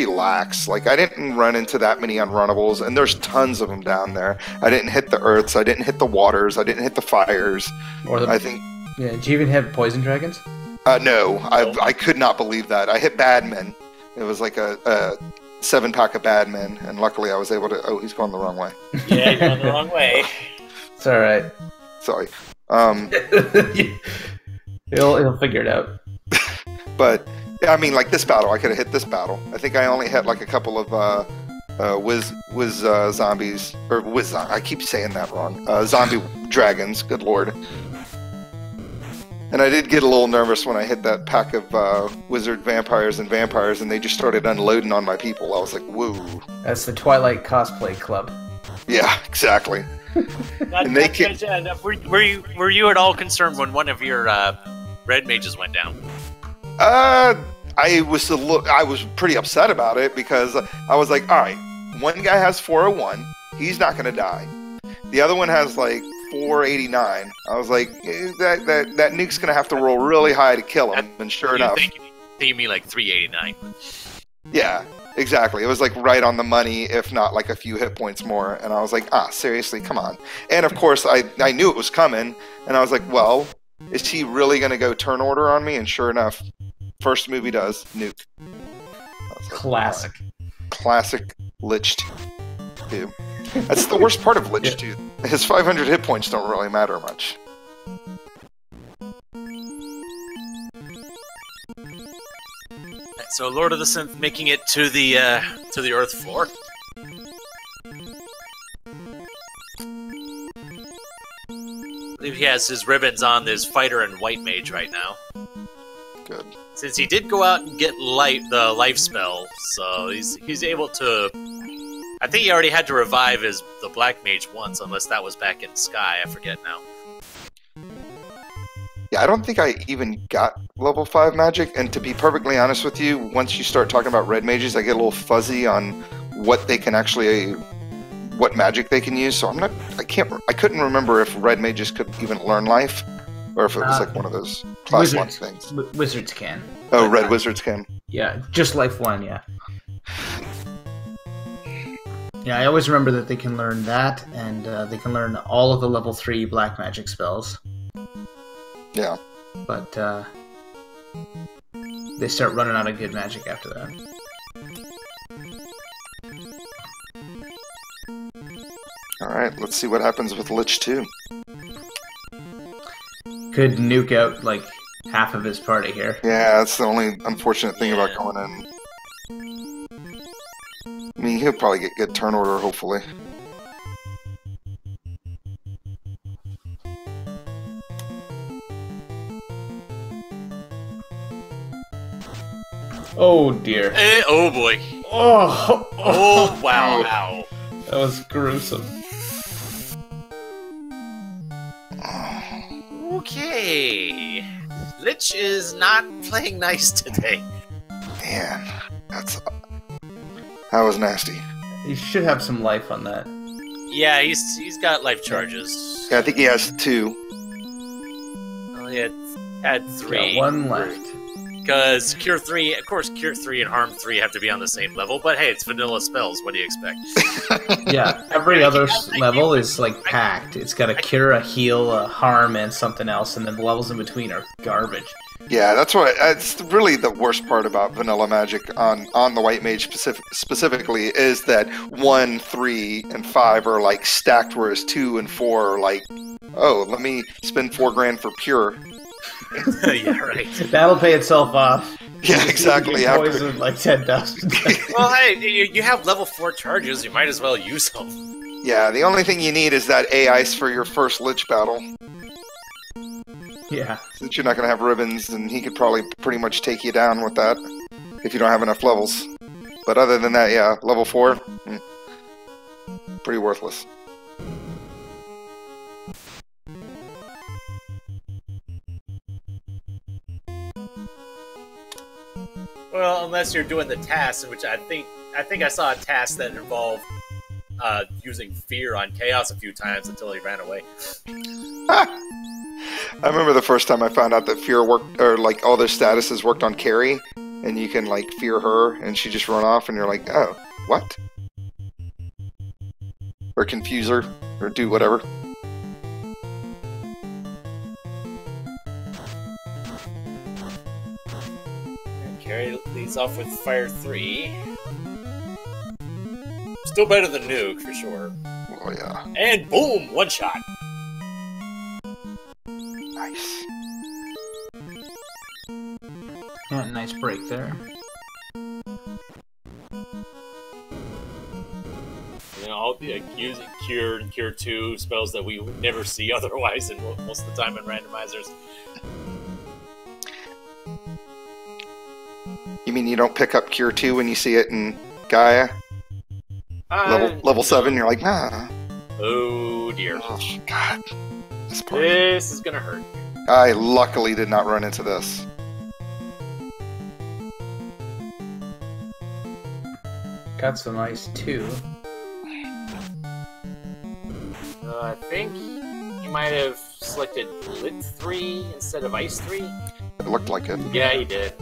lax. Like, I didn't run into that many unrunnables, and there's tons of them down there. I didn't hit the earths, I didn't hit the waters, I didn't hit the fires. I think... Yeah, did you even hit poison dragons? No, I could not believe that. I hit Badmen. It was like a 7-pack of Badmen, and luckily I was able to... Oh, he's going the wrong way. Yeah, you're going the wrong way. It's alright. Sorry. He'll figure it out. But, yeah, I mean, like this battle, I could have hit this battle. I think I only hit like a couple of whiz zombies, or whiz, I keep saying that wrong. Zombie dragons, good lord. And I did get a little nervous when I hit that pack of wizard vampires, and they just started unloading on my people. I was like, whoa. That's the Twilight Cosplay Club. Yeah, exactly. Were you at all concerned when one of your red mages went down? I was pretty upset about it because I was like, all right, one guy has 401, he's not gonna die. The other one has like 489. I was like, that nuke's gonna have to roll really high to kill him, and sure enough. You mean like 389? Yeah, exactly. It was like right on the money, if not like a few hit points more. And I was like, seriously, come on. And of course, I knew it was coming, and I was like, well, is he really gonna go turn order on me? And sure enough, first move he does, nuke. Like, classic. Classic Lich 2. That's the worst part of Lich 2. His 500 hit points don't really matter much. So Lord of the Synth making it to the Earth floor. I believe he has his ribbons on his fighter and white mage right now. Good. Since he did go out and get the life spell, so he's able to. I think he already had to revive the black mage once, unless that was back in Sky. I forget now. Yeah, I don't think I even got level 5 magic, and to be perfectly honest with you, once you start talking about red mages, I get a little fuzzy on what they can actually, what magic they can use. So I couldn't remember if red mages could even learn life, or if it was like one of those class 1 things. Wizards can. Oh, red wizards can. Yeah, just life 1. Yeah. Yeah, I always remember that they can learn that, and they can learn all of the level 3 black magic spells. Yeah. But they start running out of good magic after that. Alright, let's see what happens with Lich 2. Could nuke out, like, half of his party here. Yeah, that's the only unfortunate thing about going in. I mean, he'll probably get good turn order, hopefully. Oh dear. Oh boy. Oh wow. That was gruesome. Okay. Lich is not playing nice today. Man, that was nasty. He should have some life on that. Yeah, he's got life charges. Yeah, I think he has 2. Oh, he had 3. Got 1 left. Because Cure 3, of course, Cure 3 and Harm 3 have to be on the same level, but hey, it's vanilla spells. What do you expect? Yeah, every other level is like packed. It's got a Cure, a Heal, a Harm, and something else, and then the levels in between are garbage. Yeah, that's really the worst part about vanilla magic on the white mage specifically is that 1, 3, and 5 are like stacked, whereas 2 and 4 are like, oh, let me spend $4,000 for pure. Yeah, right. That'll pay itself off. Yeah, exactly. Poisoned like 10,000. Well, hey, you have level 4 charges. You might as well use them. Yeah, the only thing you need is that A-Ice for your first Lich battle. Yeah. Since you're not going to have ribbons, and he could probably pretty much take you down with that if you don't have enough levels. But other than that, yeah, level 4, pretty worthless. Well, unless you're doing the task, in which I think I saw a task that involved using fear on Chaos a few times until he ran away. I remember the first time I found out that fear worked, or like all their statuses worked on Carrie, and you can like fear her, and she just run off, and you're like, oh, what? Or confuse her, or do whatever. Carrie leads off with Fire 3. Still better than Nuke, for sure. Oh, yeah. And boom! One shot. Nice. Yeah, nice break there. You know, using Cure and Cure 2, spells that we would never see otherwise in most of the time in randomizers. You mean you don't pick up Cure 2 when you see it in Gaia? Level 7, you're like, nah. Oh dear. Oh, God. This is gonna hurt. I luckily did not run into this. Got some ice too. I think he might have selected Lit 3 instead of Ice 3. It looked like it. Yeah, he did.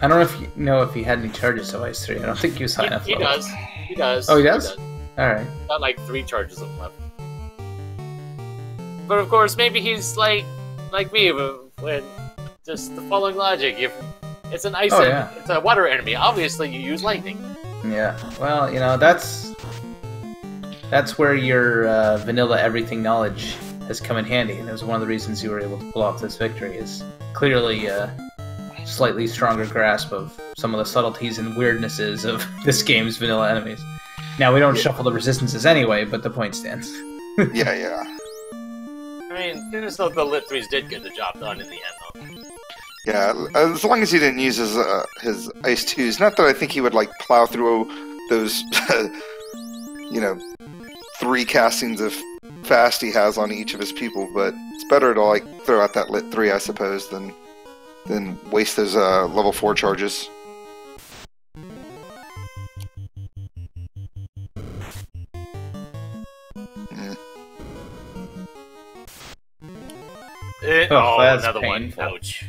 I don't know if you know if he had any charges of ice 3. I don't think he was high enough. He does. He does. Oh, he does? Alright. Got like 3 charges of him left. But of course, maybe he's like me, when just the following logic. If it's an ice, it's a water enemy. Obviously, you use lightning. Yeah. Well, you know that's where your vanilla everything knowledge has come in handy. And it was one of the reasons you were able to pull off this victory. Is clearly slightly stronger grasp of some of the subtleties and weirdnesses of this game's vanilla enemies. Now, we don't shuffle the resistances anyway, but the point stands. Yeah. I mean, goodness knows the Lit 3s did get the job done in the end, though. Yeah, as long as he didn't use his Ice 2s. Not that I think he would, like, plow through those, 3 castings of fast he has on each of his people, but it's better to, like, throw out that Lit 3, I suppose, than waste those level 4 charges. That's another painful. one. Ouch.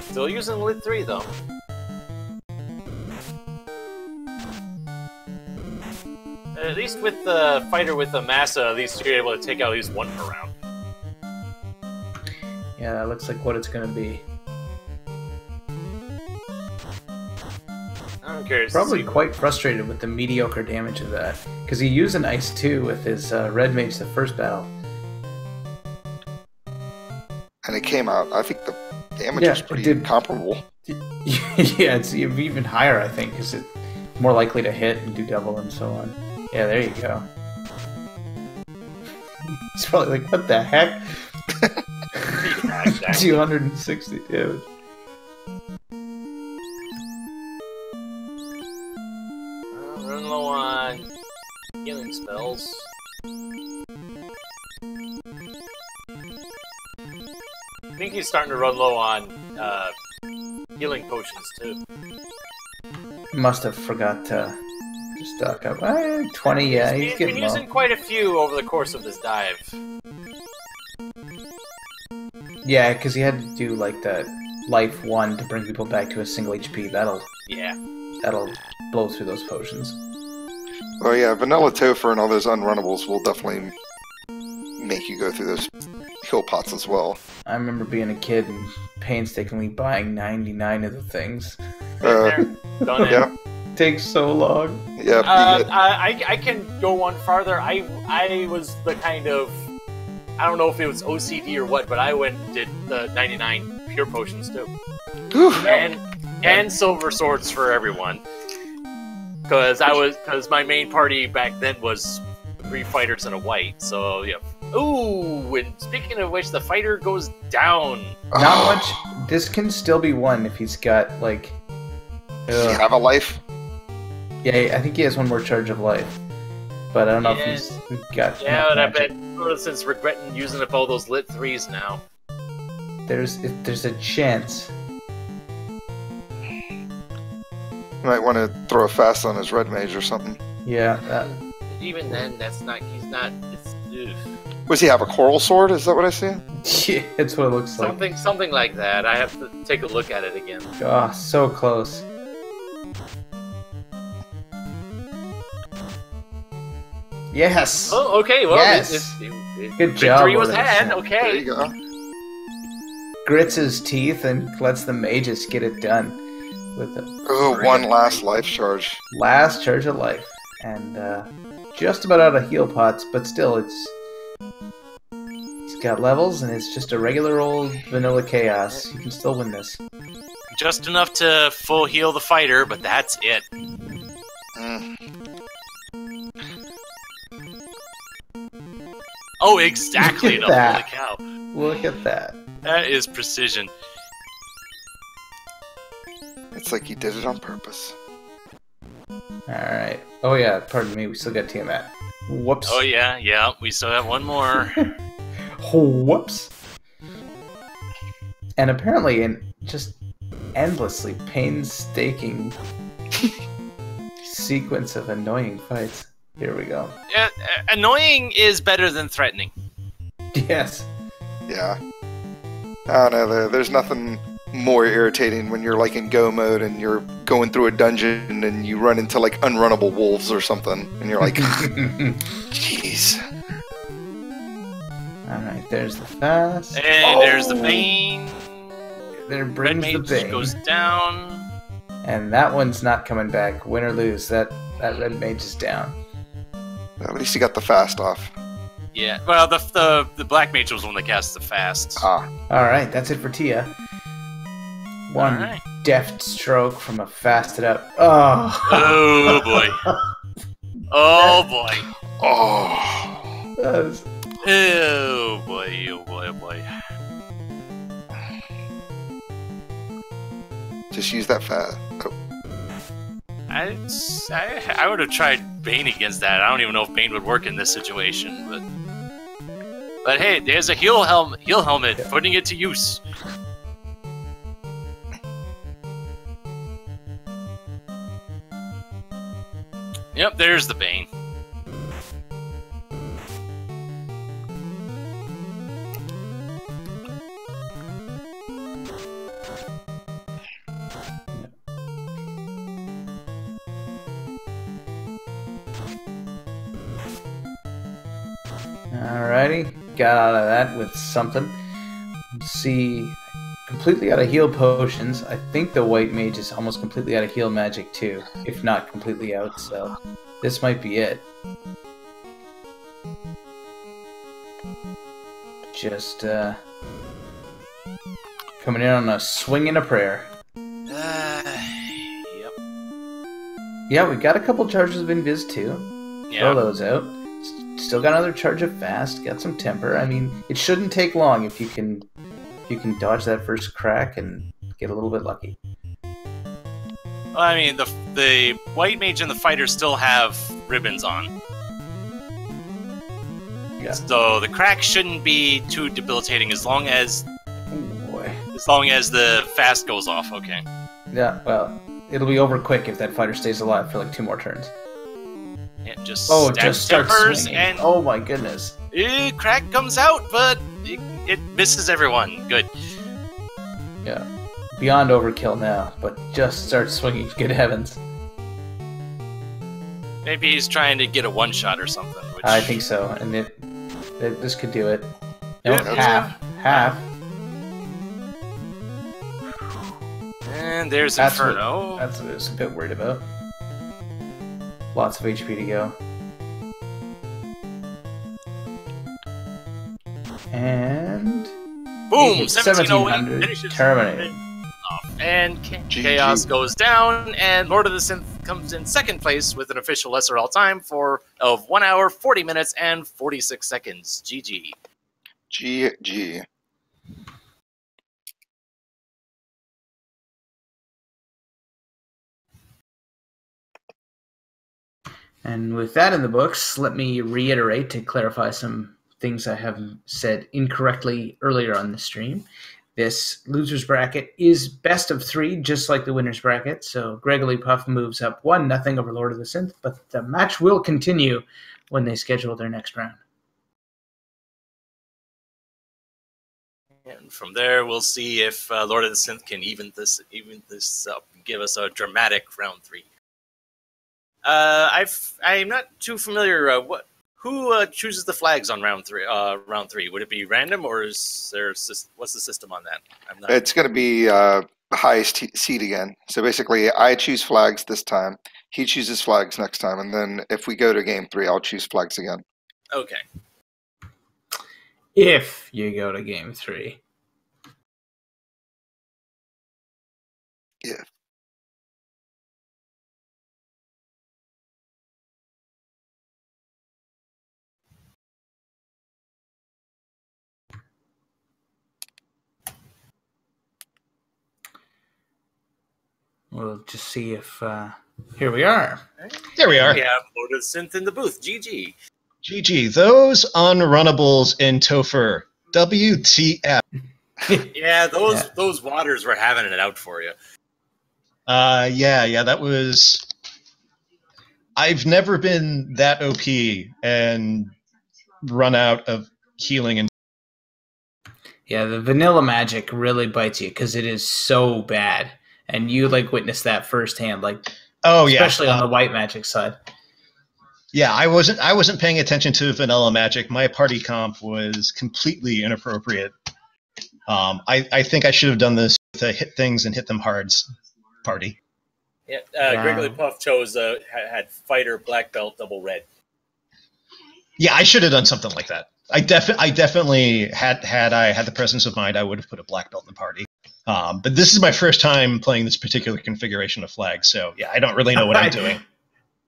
Still using Lit 3, though. At least with the fighter with the Massa, at least you're able to take out at least one per round. Yeah, that looks like what it's going to be. I'm curious. Probably quite frustrated with the mediocre damage of that, because he used an Ice 2 with his Red Mage the first battle. And it came out, I think the damage was pretty comparable. Yeah, it's even higher, I think, because it's more likely to hit and do double and so on. Yeah, there you go. It's probably like, what the heck? 260 damage. Run low on healing spells. I think he's starting to run low on healing potions too. Must have forgot to stock up. 20, yeah, he's been getting low. using quite a few over the course of this dive. Yeah, because he had to do like that life 1 to bring people back to a single HP. That'll blow through those potions. Oh yeah, Vanilla Topher and all those unrunnables will definitely make you go through those heal pots as well. I remember being a kid and painstakingly buying 99 of the things. Done it. Yeah. Takes so long. Yeah. I can go one farther. I was the kind of, I don't know if it was OCD or what, but I went and did the 99 pure potions too. and silver swords for everyone. Because my main party back then was 3 fighters and a white, so yeah. Ooh, and speaking of which, the fighter goes down. Not much. This can still be won if he's got, like... Does he have a life? Yeah, I think he has 1 more charge of life. But I don't know if he's got... Yeah, but I bet since regretting using up all those Lit 3s now. There's a chance. You might want to throw a fast on his Red Mage or something. Yeah. Even then, he's not... Does he have a coral sword? Is that what I see? Yeah, it's what it looks like. Something like that. I have to take a look at it again. Oh, so close. Yes! Oh, okay, well, yes. Good job. Victory was had, okay. There you go. Grits his teeth and lets the mages get it done. With one last life charge. Last charge of life. And just about out of heal pots, but still, he's got levels, and it's just a regular old vanilla chaos. You can still win this. Just enough to full heal the fighter, but that's it. Oh, exactly enough. Holy cow. Look at that. That is precision. It's like he did it on purpose. Alright. Oh yeah, pardon me, we still got Tiamat. Whoops. Oh yeah, we still have one more. Whoops. And apparently in just endlessly painstaking sequence of annoying fights. Here we go. Annoying is better than threatening. Yes. Yeah. I don't know, there's nothing more irritating when you're like in go mode and you're going through a dungeon and you run into like unrunnable wolves or something and you're like, jeez. Alright, there's the fast. And there's the bane. There brings Red the Mage bane. goes down. And that one's not coming back. Win or lose. That that red mage is down. At least he got the fast off. Yeah, well, the black mage was the one that cast the fast. Ah. Alright, that's it for Tia. One Alright. deft stroke from a fasted up. Oh! Oh, boy. Oh, boy. Oh. That's- Oh, boy, oh, boy, oh, boy. Just use that fast. Oh. I would have tried Bane against that. I don't even know if Bane would work in this situation, but hey, there's a heal helmet, putting it to use. Yep, there's the Bane. Alrighty, got out of that with something. Let's see, completely out of heal potions. I think the white mage is almost completely out of heal magic too, if not completely out, so this might be it. Just coming in on a swing and a prayer. Yep. Yeah, we got a couple charges of Invis too. Throw Yeah. those out. Still got another charge of fast. Got some temper. I mean, it shouldn't take long if you can dodge that first crack and get a little bit lucky. Well, I mean, the white mage and the fighter still have ribbons on. Yeah. So the crack shouldn't be too debilitating as long as Oh boy. the fast goes off. Okay. Yeah. Well, it'll be over quick if that fighter stays alive for like 2 more turns. Yeah, just Oh, stab just start tempers swinging. and Oh my goodness. crack comes out, but it misses everyone. Good. Yeah. Beyond overkill now, but just start swinging. Good heavens. Maybe he's trying to get a one shot or something. Which... I think so, and this could do it. No, Yeah. half. And there's That's Inferno. That's what I was a bit worried about. Lots of HP to go. And Boom! 1700 finishes terminated. off. And GG. Chaos goes down, and Lord of the Synth comes in second place with an official lesser all time of 1 hour, 40 minutes, and 46 seconds. GG. GG. And with that in the books, let me reiterate to clarify some things I have said incorrectly earlier on the stream. This loser's bracket is best of 3, just like the winner's bracket. So Gregory Puff moves up 1-0 over Lord of the Synth, but the match will continue when they schedule their next round. And from there, we'll see if Lord of the Synth can even this up, and give us a dramatic round 3. I'm not too familiar. Who chooses the flags on round 3? Round 3, would it be random, or is there what's the system on that? I'm not. It's going to be highest seed again. So basically, I choose flags this time. He chooses flags next time, and then if we go to game 3, I'll choose flags again. Okay. If you go to game 3. Yeah. We'll just see if... here we are. There we are. We have Lord of the Synth in the booth. GG. GG. Those unrunnables in Topher. WTF. Yeah, those waters were having it out for you. Yeah, that was... I've never been that OP and run out of healing. And Yeah, the vanilla magic really bites you because it is so bad. And you witnessed that firsthand, especially on the white magic side. Yeah, I wasn't paying attention to vanilla magic. My party comp was completely inappropriate. I think I should have done this with a hit things and hit them hards party. Yeah, Griggly Puff chose had fighter black belt double red. Yeah, I should have done something like that. I definitely had I had the presence of mind, I would have put a black belt in the party. But this is my first time playing this particular configuration of flags, so yeah, I don't really know what I'm doing.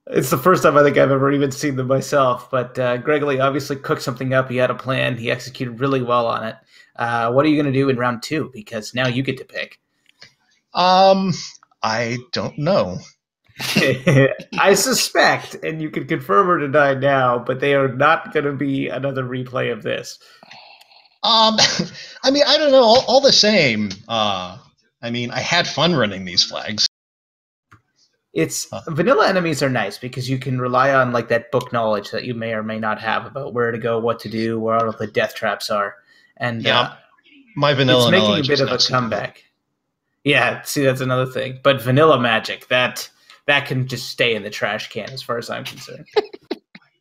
It's the first time I think I've ever even seen them myself. But Gregory obviously cooked something up. He had a plan. He executed really well on it. What are you going to do in round 2? Because now you get to pick. I don't know. I suspect, and you can confirm or deny now, but they are not going to be another replay of this. I mean, I don't know. All the same, I mean, I had fun running these flags. It's vanilla enemies are nice because you can rely on like that book knowledge that you may or may not have about where to go, what to do, where all of the death traps are, and my vanilla it's making knowledge a bit of a comeback. Yeah, see, that's another thing. But vanilla magic that can just stay in the trash can, as far as I'm concerned.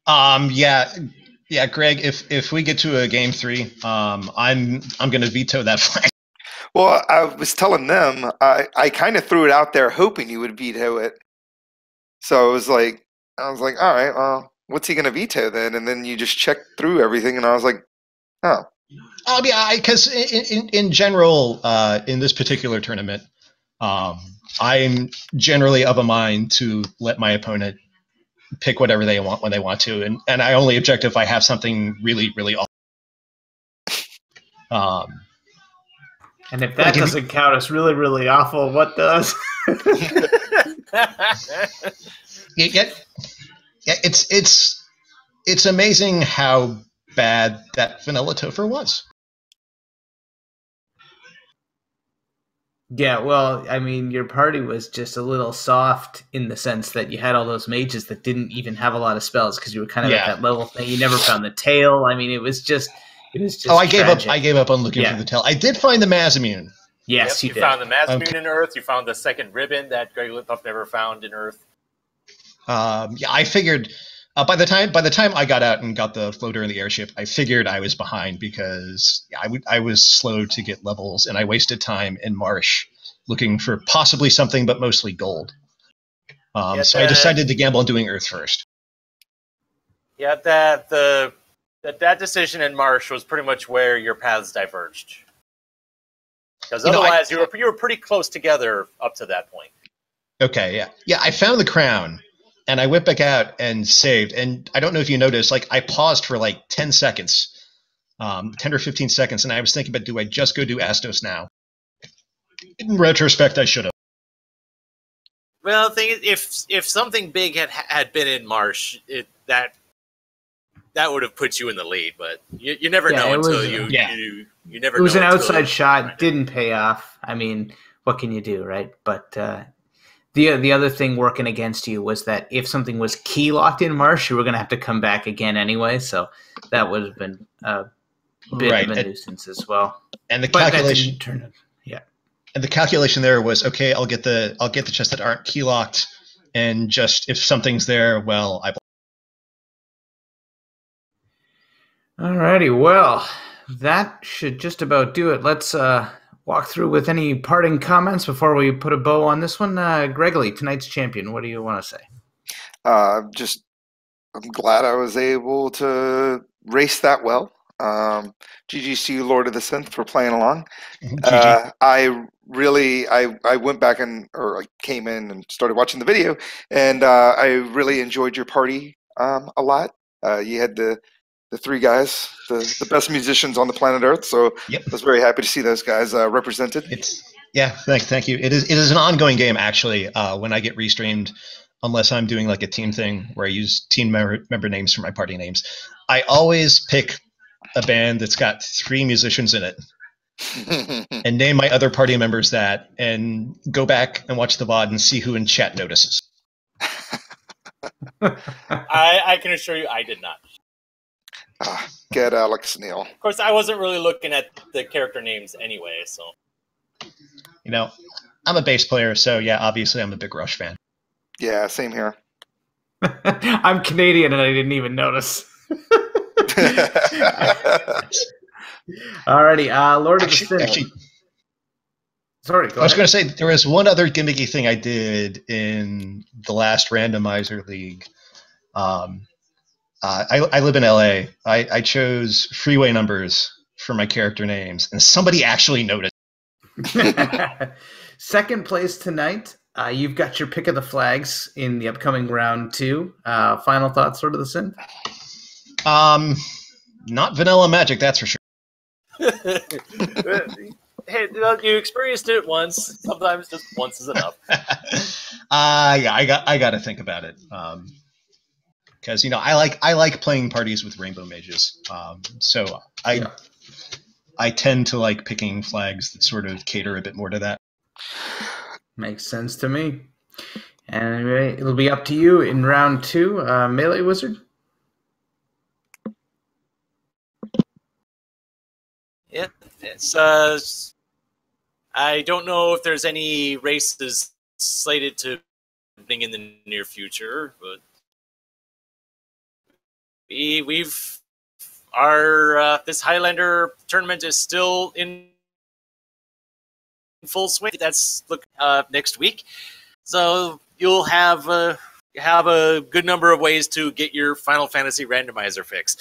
Yeah, Greg. If we get to a game 3, I'm going to veto that flag. Well, I was telling them I kind of threw it out there hoping you would veto it. So I was like, all right, well, what's he going to veto then? And then you just checked through everything, and I was like, oh. Yeah, because in general, in this particular tournament, I'm generally of a mind to let my opponent pick whatever they want when they want to, and I only object if I have something really, really awful. And if that doesn't count as really, really awful, what does? Yeah, it's amazing how bad that vanilla Topher was. Yeah, well, I mean, your party was just a little soft in the sense that you had all those mages that didn't even have a lot of spells because you were kind of at that level thing. You never found the tail. I mean, it was just. Oh, I gave up. I gave up on looking for the tail. I did find the Mazimune. Yes, you found the Mazimune in Earth. You found the second ribbon that Greg Litpuff never found in Earth. Yeah, I figured by the time I got out and got the floater in the airship, I figured I was behind because I was slow to get levels, and I wasted time in Marsh looking for possibly something, but mostly gold. So I decided to gamble on doing Earth first. Yeah, that decision in Marsh was pretty much where your paths diverged. Because otherwise, you were pretty close together up to that point. Okay, yeah. I found the crown, and I went back out and saved. And I don't know if you noticed, like I paused for like 10 seconds, 10 or 15 seconds, and I was thinking, do I just go do Astos now? In retrospect, I should have. Well, the thing is, if something big had been in Marsh, that would have put you in the lead, but you never know until you never know. It was an outside shot, didn't pay off. I mean, what can you do, right? But the other thing working against you was that if something was key locked in Marsh, you were going to have to come back again anyway, so that would have been a bit of a nuisance as well. And the calculation And the calculation there was, okay, I'll get the chests that aren't key locked, and just if something's there, well, Alrighty, well, that should just about do it. Let's walk through with any parting comments before we put a bow on this one. Gregory, tonight's champion, what do you want to say? I'm glad I was able to race that well. GGC Lord of the Synth for playing along. I went back I came in and started watching the video, and I really enjoyed your party a lot. You had the 3 guys, the best musicians on the planet Earth, so I was very happy to see those guys represented. Thank you. It is an ongoing game, actually. When I get restreamed, unless I'm doing like a team thing where I use team member names for my party names, I always pick a band that's got 3 musicians in it and name my other party members that, and go back and watch the VOD and see who in chat notices. I can assure you I did not. Get Alex Neil. Of course, I wasn't really looking at the character names anyway, so. I'm a bass player, so yeah, obviously I'm a big Rush fan. Yeah, same here. I'm Canadian and I didn't even notice. Alrighty, Lord of the Synth. Sorry, go I was ahead. going to say there was one other gimmicky thing I did in the last Randomizer League. I live in LA. I chose freeway numbers for my character names, and somebody actually noticed. Second place tonight. You've got your pick of the flags in the upcoming round 2. Final thoughts, Lord of the Synth? Not vanilla magic, that's for sure. Hey, you experienced it once. Sometimes just once is enough. Yeah, I got to think about it. Because I like playing parties with rainbow mages. So I tend to like picking flags that sort of cater a bit more to that. Makes sense to me. Anyway, it'll be up to you in round 2. Melee Wizard? Yeah, it's I don't know if there's any races slated to happening in the near future, but we've our this Highlander tournament is still in full swing. That's next week, so you'll have a good number of ways to get your Final Fantasy randomizer fix.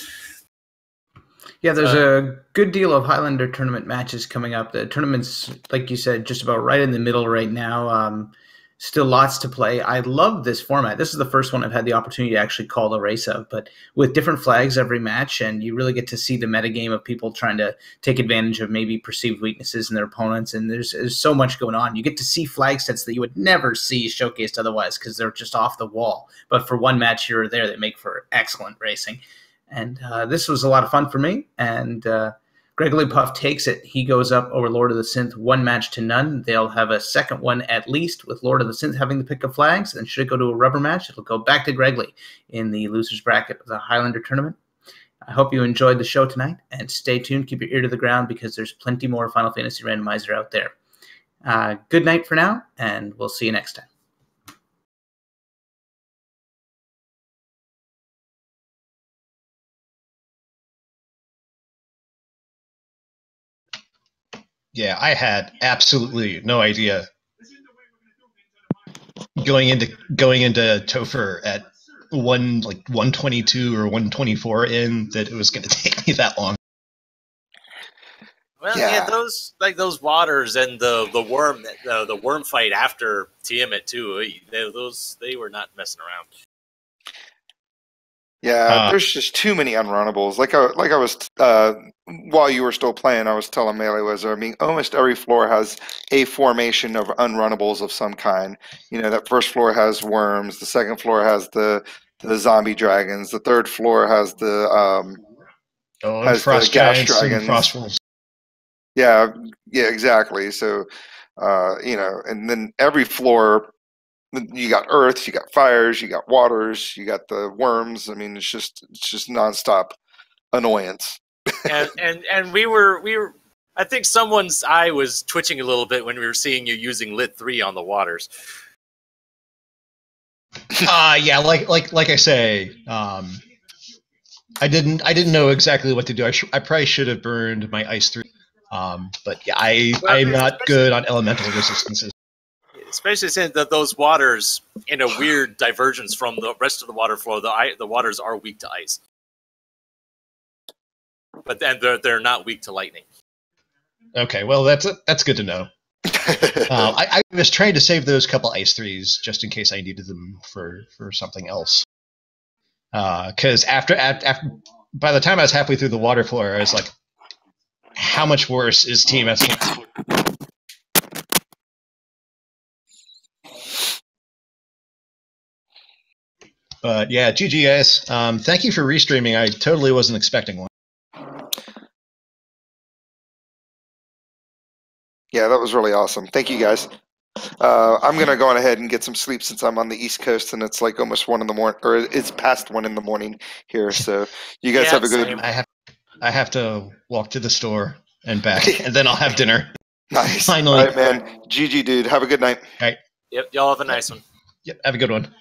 Yeah, there's a good deal of Highlander tournament matches coming up. The tournament's, like you said, just about right in the middle right now. Still lots to play. I love this format. This is the first one I've had the opportunity to actually call the race of, but with different flags every match, and you really get to see the metagame of people trying to take advantage of maybe perceived weaknesses in their opponents, and there's so much going on. You get to see flag sets that you would never see showcased otherwise because they're just off the wall. But for one match here or there, they make for excellent racing. And this was a lot of fun for me, and Gregory Puff takes it. He goes up over Lord of the Synth 1-0. They'll have a second one at least with Lord of the Synth having the pick of flags. And should it go to a rubber match, it'll go back to Gregory in the losers bracket of the Highlander tournament. I hope you enjoyed the show tonight, and stay tuned. Keep your ear to the ground because there's plenty more Final Fantasy Randomizer out there. Good night for now, and we'll see you next time. Yeah, I had absolutely no idea going into Topher at 122 or 124 in that it was going to take me that long. Well, yeah, those waters and the worm fight after Tiamat too. They were not messing around. Yeah, there's just too many unrunnables. Like I was while you were still playing, I was telling Melee Wizard, I mean, almost every floor has a formation of unrunnables of some kind. You know, that first floor has worms, the second floor has the zombie dragons, the third floor has the frost gas giants dragons. and frost wolves. Yeah, exactly. So and then every floor, you got earths, you got fires, you got waters, you got the worms. I mean, it's just nonstop annoyance. and we were. I think someone's eye was twitching a little bit when we were seeing you using Lit 3 on the waters. Yeah, like I say, I didn't know exactly what to do. I probably should have burned my ice 3. But yeah, I'm not good on elemental resistances. Especially since that those waters, in a weird divergence from the rest of the water flow, the waters are weak to ice, but then they're not weak to lightning. Okay, well that's good to know. I was trying to save those couple ice 3s just in case I needed them for something else. Because after by the time I was halfway through the water floor, I was like, how much worse is Team S? But yeah, GG guys. Thank you for restreaming. I totally wasn't expecting one. Yeah, that was really awesome. Thank you guys. I'm gonna go on ahead and get some sleep since I'm on the East Coast and it's like almost 1 in the morning, or it's past 1 in the morning here. So you guys have a good. Same. I have to walk to the store and back, and then I'll have dinner. Nice. Finally. All right, man. GG, dude. Have a good night. All right. Yep. Y'all have a nice one. Yep. Have a good one.